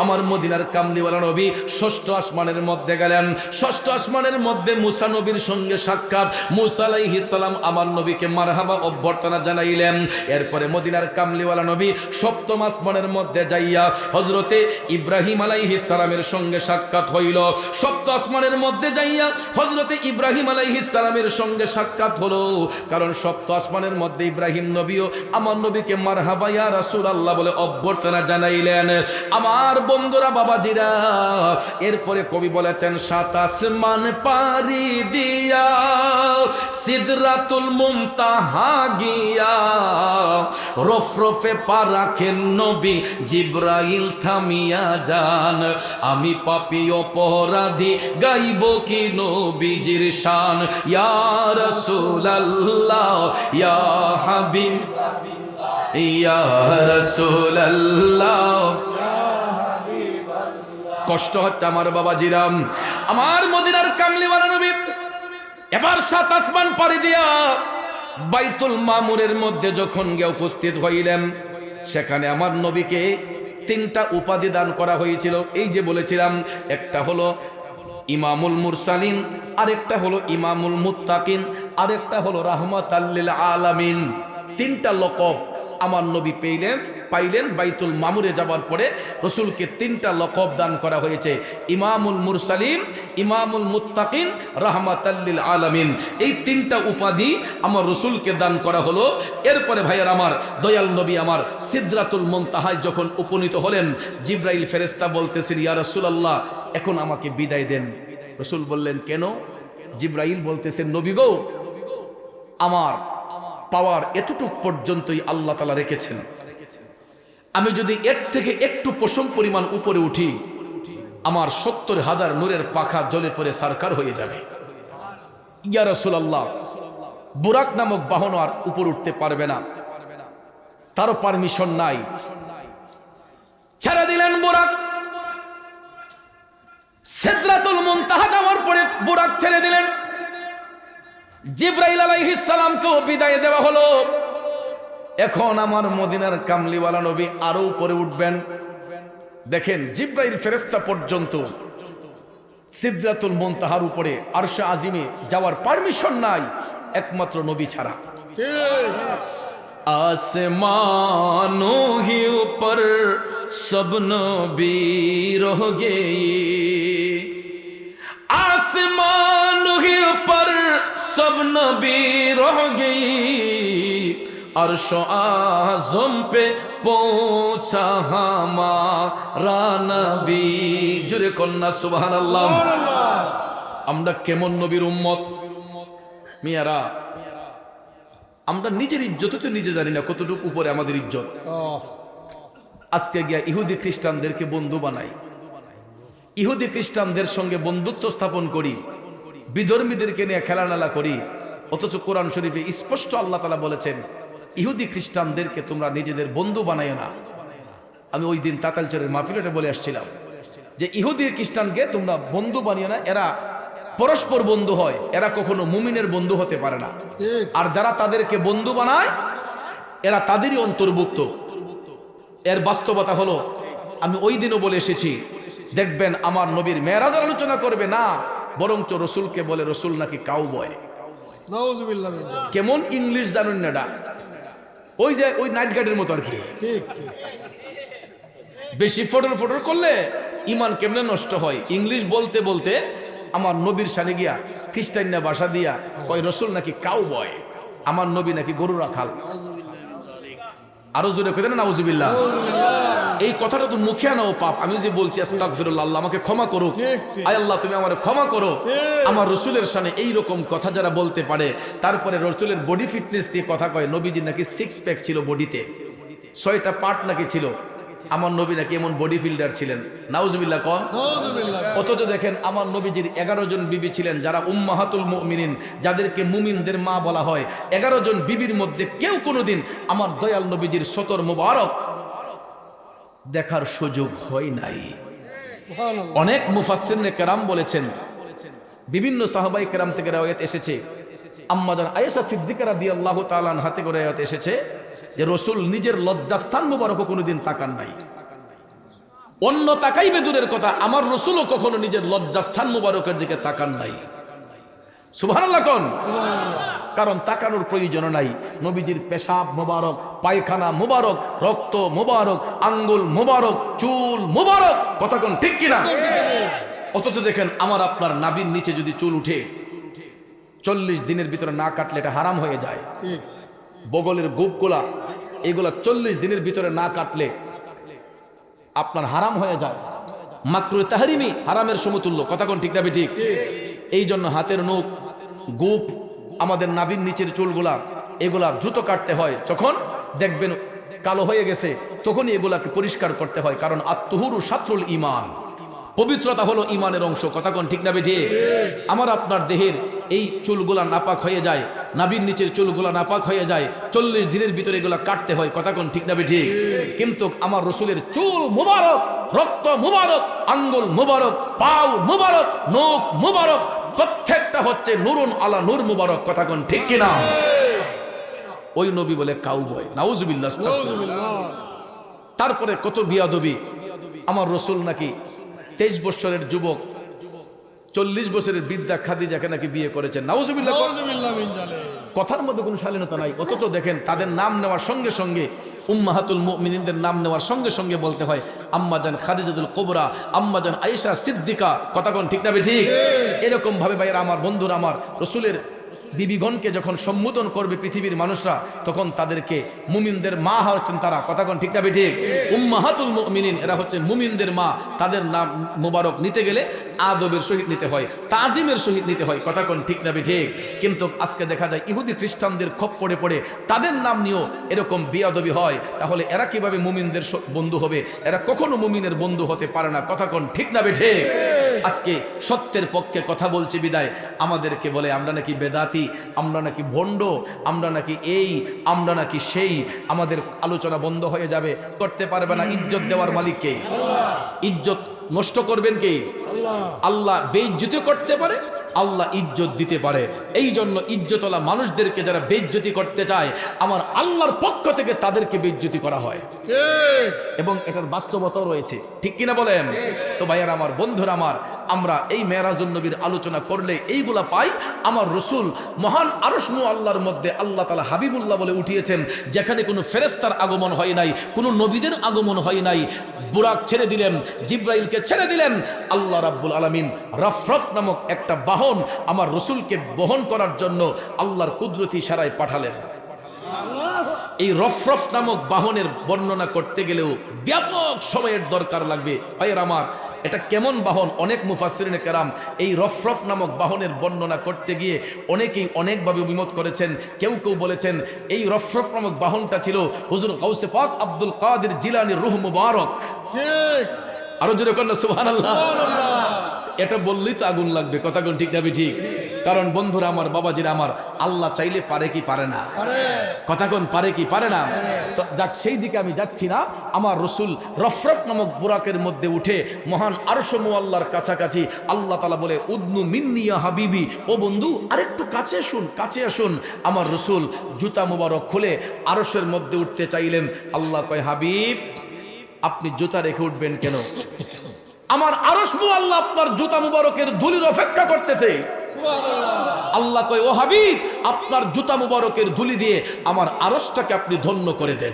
আমার মদিনার কামলিওয়ালা নবী ষষ্ঠ আসমানের মধ্যে গেলেন। ষষ্ঠ আসমানের মধ্যে মুসা নবীর সঙ্গে সাক্ষাৎ। মুসা আলাইহিস সালাম আমার নবীকে মারহাবা অভ্যর্থনা জানাইলেন। এরপরে মদিনার কামলিওয়ালা নবী সপ্তম আসমানের মধ্যে যাইয়া হযরতে ইব্রাহিম আলাইহিস সালামের সঙ্গে সাক্ষাৎ হইল। সপ্তম আসমানের মধ্যে যাইয়া হযরতে ইব্রাহিম আলাইহিস সালামের সঙ্গে সাক্ষাৎ হলো। কারণ সপ্তম আসমানের মধ্যে ইব্রাহিম নবীও আমার নবীকে মারহাবা ইয়া রাসূলুল্লাহ বলে অভ্যর্থনা জানাইলেন। আমার বন্ধুরা, বাবাজিরা, এরপরে কবি বলেছেন, সাত আসমান পারি দিয়া সিদরাতুল মুনতাহা গিয়া রফরফে পা রাখেন নবী জিবরাইল থামিয়া যান। আমি পাপী অপরাধী গাইব কি নবীজির শান। ইয়া রাসূলুল্লাহ ইয়া হাবিব ইয়া রাসূলুল্লাহ। কষ্ট হচ্ছে আমার বাবাজিরাম। আমার মদিনার কামলিওয়ালা নবী এবার সাত আসমান পাড়ি দিয়া বাইতুল মামুরের মধ্যে যখন গিয়ে উপস্থিত হইলেন, সেখানে আমার নবীকে তিনটা উপাধি দান করা হয়েছিল। এই যে বলেছিলাম, একটা হলো ইমামুল মুরসালিন, আরেকটা হলো ইমামুল মুত্তাকিন, আরেকটা হলো রাহমাতাল লিল আলামিন। তিনটা লকব আমার নবী পাইলেন বাইতুল মামুরে যাবার পরে। রসুলকে তিনটা লকব দান করা হয়েছে, ইমামুল মুরসালিন, ইমামুল মুত্তাকিন, রাহমাতাল লিল আলামিন। এই তিনটা উপাধি আমার রসুলকে দান করা হলো। এরপরে ভাইয়ার আমার, দয়াল নবী আমার সিদরাতুল মুনতাহায় যখন উপনীত হলেন, জিবরাইল ফেরেশতা বলতেছেন, ইয়া রাসূলুল্লাহ, এখন আমাকে বিদায় দেন। রসুল বললেন, কেন? জিবরাইল বলতেছেন, নবী গো, আমার পাওয়ার এতটুক পর্যন্তই আল্লাহ তাআলা রেখেছেন। আমি যদি এর থেকে একটু পশম পরিমাণ উপরে উঠি, আমার ৭০,০০০ নূরের পাখা জ্বলে পড়ে সারকার হয়ে যাবে। ইয়া রাসূলুল্লাহ, বুরাক নামক বাহন আর উপর উঠতে পারবে না, তারও পারমিশন নাই। ছেড়ে দিলেন বুরাক। সিদরাতুল মুনতাহা যাওয়ার পরে বুরাক ছেড়ে দিলেন। জিবরাইল আলাইহিস সালামকেও বিদায় দেওয়া হলো। এখন আমার মদিনার কামলিওয়ালা নবী আরো উপরে উঠবেন। দেখেন, জিবরাইল ফেরেশতা পর্যন্ত সিদরাতুল মুনতাহার উপরে আরশে আজিমে যাওয়ার পারমিশন নাই, একমাত্র নবী ছাড়া। আসমানো হি উপর সব নবী রহ গে, আসমানো হি উপর সব নবী রহ গে, अर्शो आज़म पे पहुंचा हमारा नबी। जुरे कन्ना सुबहानाल्लाह। আমরা কেমন নবীর উম্মত মিয়ারা, আমরা নিজের ইজ্জত তো নিজে জানি না কতটুকু উপরে আমাদের ইজ্জত। আজকে গিয়া ইহুদি খ্রিস্টানদেরকে বন্ধু বানাই, ইহুদি খ্রিস্টানদের সঙ্গে বন্ধুত্ব স্থাপন করি, বিধর্মীদেরকে নিয়ে খেলানালা করি। অথচ কোরআন শরীফে স্পষ্ট আল্লাহ তাআলা বলেছেন, ইহুদি খ্রিস্টানদেরকে তোমরা নিজেদের বন্ধু বানাইও না। আমি ওই দিন তাতালচরের মাহফিলে বলে আসছিলাম যে ইহুদি খ্রিস্টানকে তোমরা বন্ধু বানিও না, এরা পরস্পর বন্ধু হয়, এরা কখনো মুমিনের বন্ধু হতে পারে না। আর যারা তাদেরকে বন্ধু বানায় এরা তাদেরই অন্তর্ভুক্ত। এর বাস্তবতা হলো, আমি ওই দিনও বলে এসেছি, দেখবেন আমার নবীর মেরাজের আলোচনা করবে না, বরঞ্চ রসুলকে বলে রসুল নাকি কাউবয়। নাউজুবিল্লাহ মিন জালিক। কেমন ইংলিশ জানুন না, ওই যে ওই নাইট গার্ডের মতো আর কি। ঠিক ঠিক। বেশি ফটোর ফটোর করলে ইমান কেমনে নষ্ট হয়। ইংলিশ বলতে বলতে আমার নবীর সানে গিয়া খ্রিস্টাইনা ভাষা দিয়া কয় রসুল নাকি কাউবয়, আমার নবী নাকি গরু রাখাল। আরো জোরে কইতেন না নাউজুবিল্লাহ। এই কথাটা তো মুখে আনাও পাপ। আমি যে বলছি আস্তাগফিরুল্লাহ, আল্লাহ আমাকে ক্ষমা করুক, ঠিক, ঠিক। আয় আল্লাহ তুমি আমার ক্ষমা করো। ঠিক। আমার রসুলের সামনে এই রকম কথা যারা বলতে পারে, তারপরে রসুলের বডি ফিটনেস দিয়ে কথা কয়, নবীজি নাকি 6 প্যাক ছিল বডিতে, 6টা পার্ট নাকি ছিল, আমার নবী নাকি এমন বডি ফিল্ডার ছিলেন। নাউজুবিল্লাহ কম। নাউজুবিল্লাহ। অথচ দেখেন আমার নবীজির 11 জন বিবি ছিলেন যারা উম্মাহাতুল মুমিনিন, যাদেরকে মুমিনদের মা বলা হয়। 11 জন বিবির মধ্যে কেউ কোনোদিন আমার দয়াল নবীজির সতর মুবারক দেখার সুযোগ হয় নাই। সুবহানাল্লাহ। অনেক মুফাসসিরিনে কেরাম বলেছেন, বিভিন্ন সাহাবাই কেরাম থেকে রাওয়ায়াত এসেছে, আম্মা জান আয়েশা সিদ্দিকা রাদিয়াল্লাহু তাআলা আনহা থেকে রাওয়ায়াত এসেছে যে রসুল নিজের লজ্জাস্থান মুবারকও কোনোদিন তাকান নাই। অন্য তাকাইবে দূরের কথা, আমার রসুলও কখনো নিজের লজ্জাস্থান মুবারকের দিকে তাকান নাই। সুবহানাল্লাহ কোন। কারণ তাকানোর প্রয়োজন নাই। নবীজির পেশাব মুবারক, পায়খানা মুবারক, রক্ত মুবারক, আঙ্গুল মুবারক, চুল মুবারক, কথা কোন ঠিক কিনা। অথচ দেখেন আমার আপনার নাভির নিচে যদি চুল উঠে 40 দিনের ভিতরে না কাটলে এটা হারাম হয়ে যায়। ঠিক। বগলের গোপগুলা এগুলা 40 দিনের ভিতরে না কাটলে আপনার হারাম হয়ে যায়। মাকরুহ তাহরিমি, হারামের সমতুল্য, কথা কোন ঠিক না ঠিক। এই জন্য হাতের নখ, গোপ, আমাদের নাভির নিচের চুলগুলা এগুলা দ্রুত কাটতে হয়। যখন দেখবেন কালো হয়ে গেছে তখনই এগুলাকে পরিষ্কার করতে হয়। কারণ আত্মহুরু শাত্রুল ঈমান, পবিত্রতা হলো ঈমানের অংশ, কথা কোন ঠিক না বেঠিক। আমার আপনার দেহের এই চুলগুলা নাপাক হয়ে যায়, নাভির নিচের চুলগুলা নাপাক হয়ে যায়, 40 দিনের ভিতরে এগুলা কাটতে হয়, কথা কোন ঠিক না বেঠিক। কিন্তু আমার রসুলের চুল মুবারক, রক্ত মুবারক, আঙ্গুল মুবারক, পাও মুবারক, নখ মুবারক, প্রত্যেকটা হচ্ছে নূরুন আলা নূর মুবারক, কথা কোন ঠিক কিনা। ওই নবী বলে কাউবয়। নাউজুবিল্লাহ। তারপরে কত বিয়াদবি। আমার রসুল নাকি 23 বছরের যুবক 40 বছরের বৃদ্ধা খাদিজাকে নাকি বিয়ে করেছেন। নাউজুবিল্লাহ। নাউজুবিল্লাহ মিন জালিক। কথার মধ্যে কোনো শালীনতা নাই। অথচ দেখেন তাদের নাম নেওয়ার সঙ্গে সঙ্গে, উম্মাহাতুল মুমিনিনদের নাম নেওয়ার সঙ্গে সঙ্গে বলতে হয় আম্মা জান খাদিজাতুল কুবরা, আম্মা জান আয়েশা সিদ্দিকা, কথা কোন ঠিক না ঠিক। এরকম ভাবে ভাইয়েরা আমার, বন্ধুরা আমার, রসুলের বিবিগণকে যখন সম্বোধন করবে পৃথিবীর মানুষরা, তখন তাদেরকে মুমিনদের মা হচ্ছেন তারা, কথা কোন ঠিক না ঠিক। উম্মাহাতুল মুমিনিন, এরা হচ্ছে মুমিনদের মা। তাদের নাম মুবারক নিতে গেলে আদবের সহিত নিতে হয়, তাজিমের সহিত নিতে হয়, কথা কোন ঠিক না ঠিক। কিন্তু আজকে দেখা যায় ইহুদি খ্রিস্টানদের খপ পড়ে পড়ে তাদের নাম নিয়েও এরকম বিয়াদবি হয়। তাহলে এরা কিভাবে মুমিনদের বন্ধু হবে? এরা কখনো মুমিনের বন্ধু হতে পারে না, কথা কোন ঠিক না ঠিক। আজকে সত্যের পক্ষে কথা বলছে বিদায় আমাদেরকে বলে আমরা নাকি বেদাতি, আমরা নাকি ভণ্ড, আমরা নাকি এই, আমরা নাকি সেই। আমাদের আলোচনা বন্ধ হয়ে যাবে, করতে পারবে না। ইজ্জত দেওয়ার মালিক কে? ইজ্জত নষ্ট করবেন কে? আল্লাহ। বেইজ্জতি করতে পারে, আল্লাহ ইজ্জত দিতে পারে। এই জন্য ইজ্জতওয়ালা মানুষদেরকে যারা বেইজ্জতি করতে চায়, আমার আল্লাহর পক্ষ থেকে তাদেরকে বেইজ্জতি করা হয়, এবং এটার বাস্তবতাও রয়েছে, ঠিক কিনা বলেন? তো ভাইয়ার আমার, বন্ধুরা আমার, আমরা এই মেরাজুন নবীর আলোচনা করলে এইগুলা পাই। আমার রসুল মহান আরশ আল্লাহর মধ্যে আল্লাহ তাআলা হাবিবুল্লাহ বলে উঠিয়েছেন, যেখানে কোনো ফেরেশতার আগমন হয় নাই, কোনো নবীদের আগমন হয় নাই। বুরাক ছেড়ে দিলেন, জিব্রাইলকে ছেড়ে দিলেন। আল্লাহ রাব্বুল আলামিন রফরফ নামক একটা বাহন আমার রসুলকে বহন করার জন্য আল্লাহর কুদরতি ইশারায় পাঠালেন। এই রফরফ নামক বাহনের বর্ণনা করতে গেলেও ব্যাপক সময়ের দরকার লাগবে। ভাইয়ের আমার, এটা কেমন বাহন? অনেক মুফাসসিরিনে কেরাম এই রফরফ নামক বাহনের বর্ণনা করতে গিয়ে অনেকেই অনেকভাবে অভিমত করেছেন। কেউ কেউ বলেছেন এই রফরফ নামক বাহনটা ছিল হুজুর গাউসে পাক আব্দুল কাদের জিলানীর রূহ মুবারক। আরো জোরে করেন সুবহানাল্লাহ। এটা বললেই তো আগুন লাগবে, কথা কোন ঠিক না ঠিক। কারণ বন্ধুরা আমার, বাবাজিরা আমার, আল্লাহ চাইলে পারে কি পারে না? কথা কোন পারে কি পারে না? তো যাক, সেই দিকে আমি যাচ্ছি না। আমার রসুল রফরফ নামক বুরাকের মধ্যে উঠে মহান আরশ মুআল্লার কাছাকাছি আল্লাহ তাআলা বলে, উদনু মিন্নি ইয়া হাবিবি, ও বন্ধু আরেকটু কাছে আসুন, কাছে আসুন। আমার রসুল জুতা মুবারক খুলে আরশের মধ্যে উঠতে চাইলেন। আল্লাহ কয়, হাবিব আপনি জুতা রেখে উঠবেন কেন? আমার আরশ আল্লাহ আপনার জুতা মুবারকের ধুলির অপেক্ষা করতেছে। আল্লাহ কয়, ও হাবিব, আপনার জুতা মুবারকের ধুলি দিয়ে আমার আরশটাকে আপনি ধন্য করে দেন।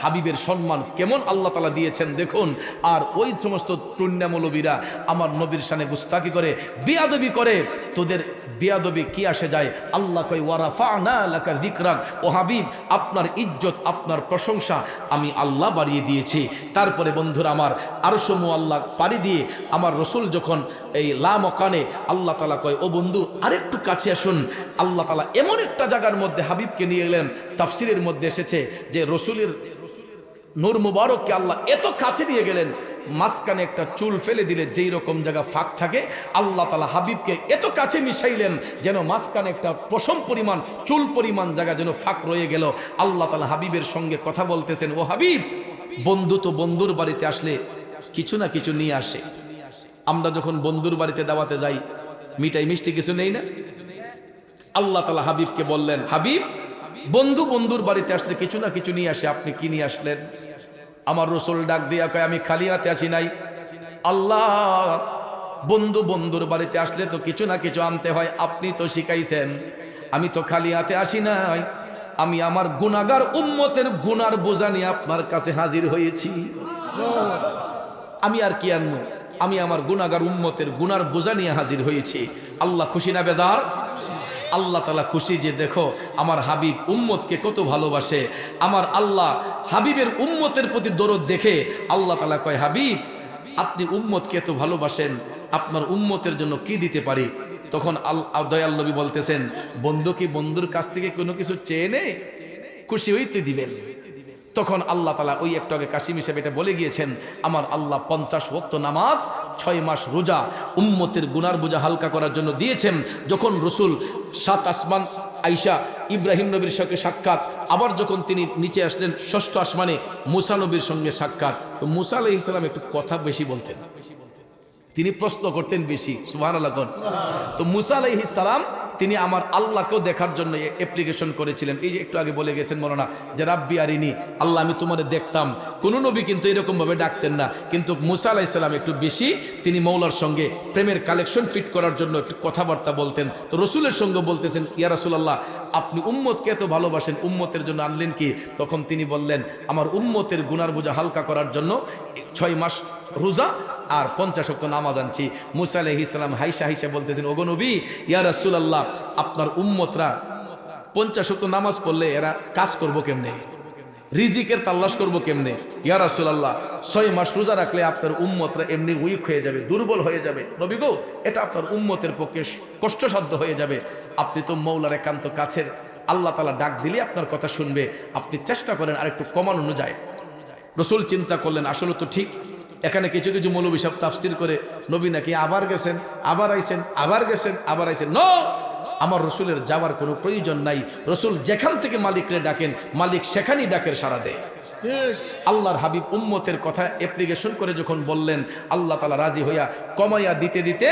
হাবিবের সম্মান কেমন আল্লাহ তাআলা দিয়েছেন দেখুন। আর ওই সমস্ত টুন্না মৌলবীরা আমার নবীর শানে গুস্তাকি করে, বিয়াদবি করে, তোদের বিয়াদবি কি আসে যায়? আল্লাহ কয়, ওয়ারাফা'না লাকা যিকরাক, ও হাবিব, আপনার ইজ্জত, আপনার প্রশংসা আমি আল্লাহ বাড়িয়ে দিয়েছি। তারপরে বন্ধুরা আমার, আরশ মুআল্লাক পাড়ি দিয়ে আমার রসুল যখন এই লা মকানে, আল্লাহ তাআলা কয়, ও বন্ধু আরেকটু কাছে আসুন। আল্লাহ তাআলা এমন একটা জায়গার মধ্যে হাবিবকে নিয়ে এলেন, তাফসিরের মধ্যে এসেছে যে রসুলের নূর মুবারককে আল্লাহ এত কাছে নিয়ে গেলেন, মাঝখানে একটা চুল ফেলে দিলে যেই রকম জায়গা ফাঁক থাকে, আল্লাহ তাআলা হাবিবকে এত কাছে মিশাইলেন যেন মাঝখানে একটা পশম পরিমাণ, চুল পরিমাণ জায়গা যেন ফাঁক রয়ে গেল। আল্লাহ তাআলা হাবিবের সঙ্গে কথা বলতেছেন, ও হাবিব, বন্ধু তো বন্ধুর বাড়িতে আসলে কিছু না কিছু নিয়ে আসে। আমরা যখন বন্ধুর বাড়িতে দাওয়াতে যাই, মিঠাই মিষ্টি কিছু নেই না? আল্লাহ তাআলা হাবিবকে বললেন, হাবিব, বন্ধু বন্ধুর বাড়িতে আসলে কিছু না কিছু নিয়ে আসে, আপনি কি নিয়ে আসলেন? আমার রসুল ডাক দিয়া কয়, আমি খালি হাতে আসি নাই। আল্লাহ, বন্ধু বন্ধুর বাড়িতে আসলে তো কিছু না কিছু আনতে হয়, আপনি তো শিখাইছেন। আমি তো খালি হাতে আসি নাই, আমি আমার গুনাহগার উম্মতের গুনার বোঝা নিয়ে আপনার কাছে হাজির হয়েছি। আমি আর কি আনবো? আমি আমার গুনাহগার উম্মতের গুনার বোঝা নিয়ে হাজির হয়েছি। আল্লাহ খুশি না বেজার? আল্লাহ তাআলা খুশি যে দেখো আমার হাবিব উম্মতকে কত ভালোবাসে। আমার আল্লাহ হাবিবের উম্মতের প্রতি দরদ দেখে আল্লাহ তাআলা কয়, হাবিব, আপনি উম্মতকে এত ভালোবাসেন, আপনার উম্মতের জন্য কি দিতে পারি? তখন দয়াল নবী বলতেছেন, বন্ধু কি বন্ধুর কাছ থেকে কোনো কিছু চেয়ে নেই? খুশি হইতে দিবেন। তখন আল্লাহ তাআলা ওই একটু আগে কাশিম হিসেবে এটা বলে গিয়েছেন, আমার আল্লাহ 50 ওয়াক্ত নামাজ, 6 মাস রোজা উম্মতের গুনার বোঝা হালকা করার জন্য দিয়েছেন। যখন রসুল 7 আসমান আয়েশা ইব্রাহিম নবীর সঙ্গে সাক্ষাৎ, আবার যখন তিনি নিচে আসলেন 6ষ্ঠ আসমানে মুসা নবীর সঙ্গে সাক্ষাৎ, তো মুসা আলাইহিস সালাম একটু কথা বেশি বলতেন, তিনি প্রশ্ন করতেন বেশি। সুবহানাল্লাহ। তো মুসা আলাইহিস সালাম তিনি আমার আল্লাহকেও দেখার জন্য অ্যাপ্লিকেশন করেছিলেন। এই যে একটু আগে বলে গেছেন মৌলানা যে রাব্বি আরিনি, আল্লাহ আমি তোমারে দেখতাম। কোন নবী কিন্তু এরকমভাবে ডাকতেন না, কিন্তু মুসা আলাইহিস সালাম একটু বেশি তিনি মৌলার সঙ্গে প্রেমের কালেকশন ফিট করার জন্য একটু কথাবার্তা বলতেন। তো রসুলের সঙ্গে বলতেছেন, ইয়া রাসূলুল্লাহ, আপনি উম্মতকে এত ভালোবাসেন, উম্মতের জন্য আনলেন কি? তখন তিনি বললেন, আমার উম্মতের গুনার বোঝা হালকা করার জন্য 6 মাস রোজা আর 50 ওয়াক্ত নামাজ আনছি। মুসা আলাইহিস সালাম হাইসা হাইসা বলতেছেন, ওগো নবী, ইয়া রাসূলুল্লাহ, আপনার উম্মতরা 50 ওয়াক্ত নামাজ পড়লে এরা কাজ করবো কেমনে? রিজিকের তালাশ করবো কেমনে? ইয়া রাসূলুল্লাহ, 6 মাস রোজা রাখলে আপনার উম্মতরা এমনি উইক হয়ে যাবে, দুর্বল হয়ে যাবে। নবী গো, এটা আপনার উম্মতের পক্ষে কষ্টসাধ্য হয়ে যাবে। আপনি তো মৌলার একান্ত কাছের, আল্লাহ তাআলা ডাক দিলে আপনার কথা শুনবে, আপনি চেষ্টা করেন আর একটু কমানো যায়। রসুল চিন্তা করলেন, আসলে তো ঠিক, এখানে কিছু কিছু মৌলবী সব তাফসির করে নবী নাকি আবার গেছেন, আবার আইছেন, আবার গেছেন, আবার আইছেন। নো, আমার রসুলের যাওয়ার কোনো প্রয়োজন নাই। রসুল যেখান থেকে মালিকরে ডাকেন, মালিক সেখানেই ডাকের সাড়া দেয়। আল্লাহর হাবিব উম্মতের কথা অ্যাপ্লিকেশন করে যখন বললেন, আল্লাহ তাআলা রাজি হইয়া কমাইয়া দিতে দিতে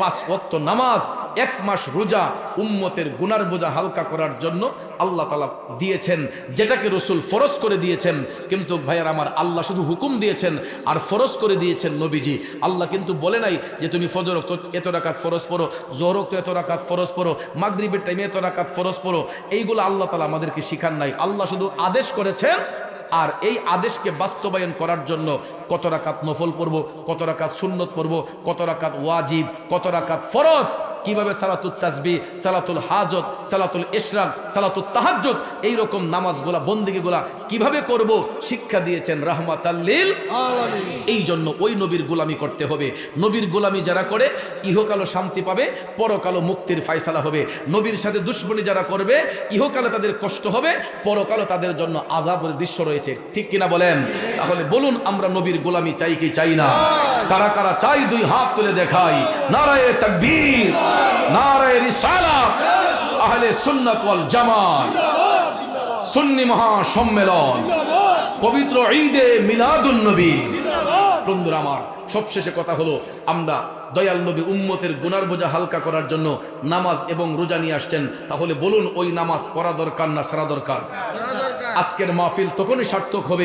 5 ওয়াক্ত নামাজ, 1 মাস রোজা উম্মতের গুনার বোঝা হালকা করার জন্য আল্লাহ তাআলা দিয়েছেন, যেটাকে রসুল ফরজ করে দিয়েছেন। কিন্তু ভাইয়ার আমার, আল্লাহ শুধু হুকুম দিয়েছেন আর ফরজ করে দিয়েছেন নবীজি। আল্লাহ কিন্তু বলে নাই যে তুমি ফজর এত রাকাত ফরজ পড়ো, জোহর এত রাকাত ফরজ পড়ো, মাগরিবের টাইমে এত রাকাত ফরজ পড়ো। এইগুলো আল্লাহ তাআলা আমাদেরকে শিখান নাই। আল্লাহ শুধু আদেশ করেছেন, আর এই আদেশকে বাস্তবায়ন করার জন্য কত রাকাত নফল পড়ব, কত রাকাত সুন্নত পড়ব, কত রাকাত ওয়াজিব, কত রাকাত ফরজ, কিভাবে সালাতুল তাসবিহ, সালাতুল হাজত, সালাতুল ইশরাক, সালাতুল তাহাজ্জুদ, এই রকম নামাজগুলা, বন্দেগীগুলা কিভাবে করব শিক্ষা দিয়েছেন রাহমাতাল লিল আলামিন। এই জন্য ওই নবীর গোলামি করতে হবে। নবীর গোলামি যারা করে ইহকালও শান্তি পাবে, পরকালও মুক্তির ফয়সালা হবে। নবীর সাথে দুশমনি যারা করবে, ইহকালে তাদের কষ্ট হবে, পরকালও তাদের জন্য আযাবের দৃশ্য রয়েছে। ঠিক কিনা বলেন? তাহলে বলুন, আমরা নবীর গোলামি চাই কি চাই না? কারা কারা চাই? 2 হাত তুলে দেখাই। নারায়ে তাকবীর, নারায়ে রিসালাত, আহলে সুন্নাত ওয়াল জামাত, সুন্নি মহা সম্মেলন, পবিত্র ঈদে মিলাদুন নবী। বন্ধুরা আমার, সবশেষে কথা হলো, আমরা দয়াল নবী উম্মতের গুনার বোঝা হালকা করার জন্য নামাজ এবং রোজা নিয়ে আসছেন। তাহলে বলুন, ওই নামাজ পড়া দরকার না সারা দরকার? আজকের মাহফিল তখনই সার্থক হবে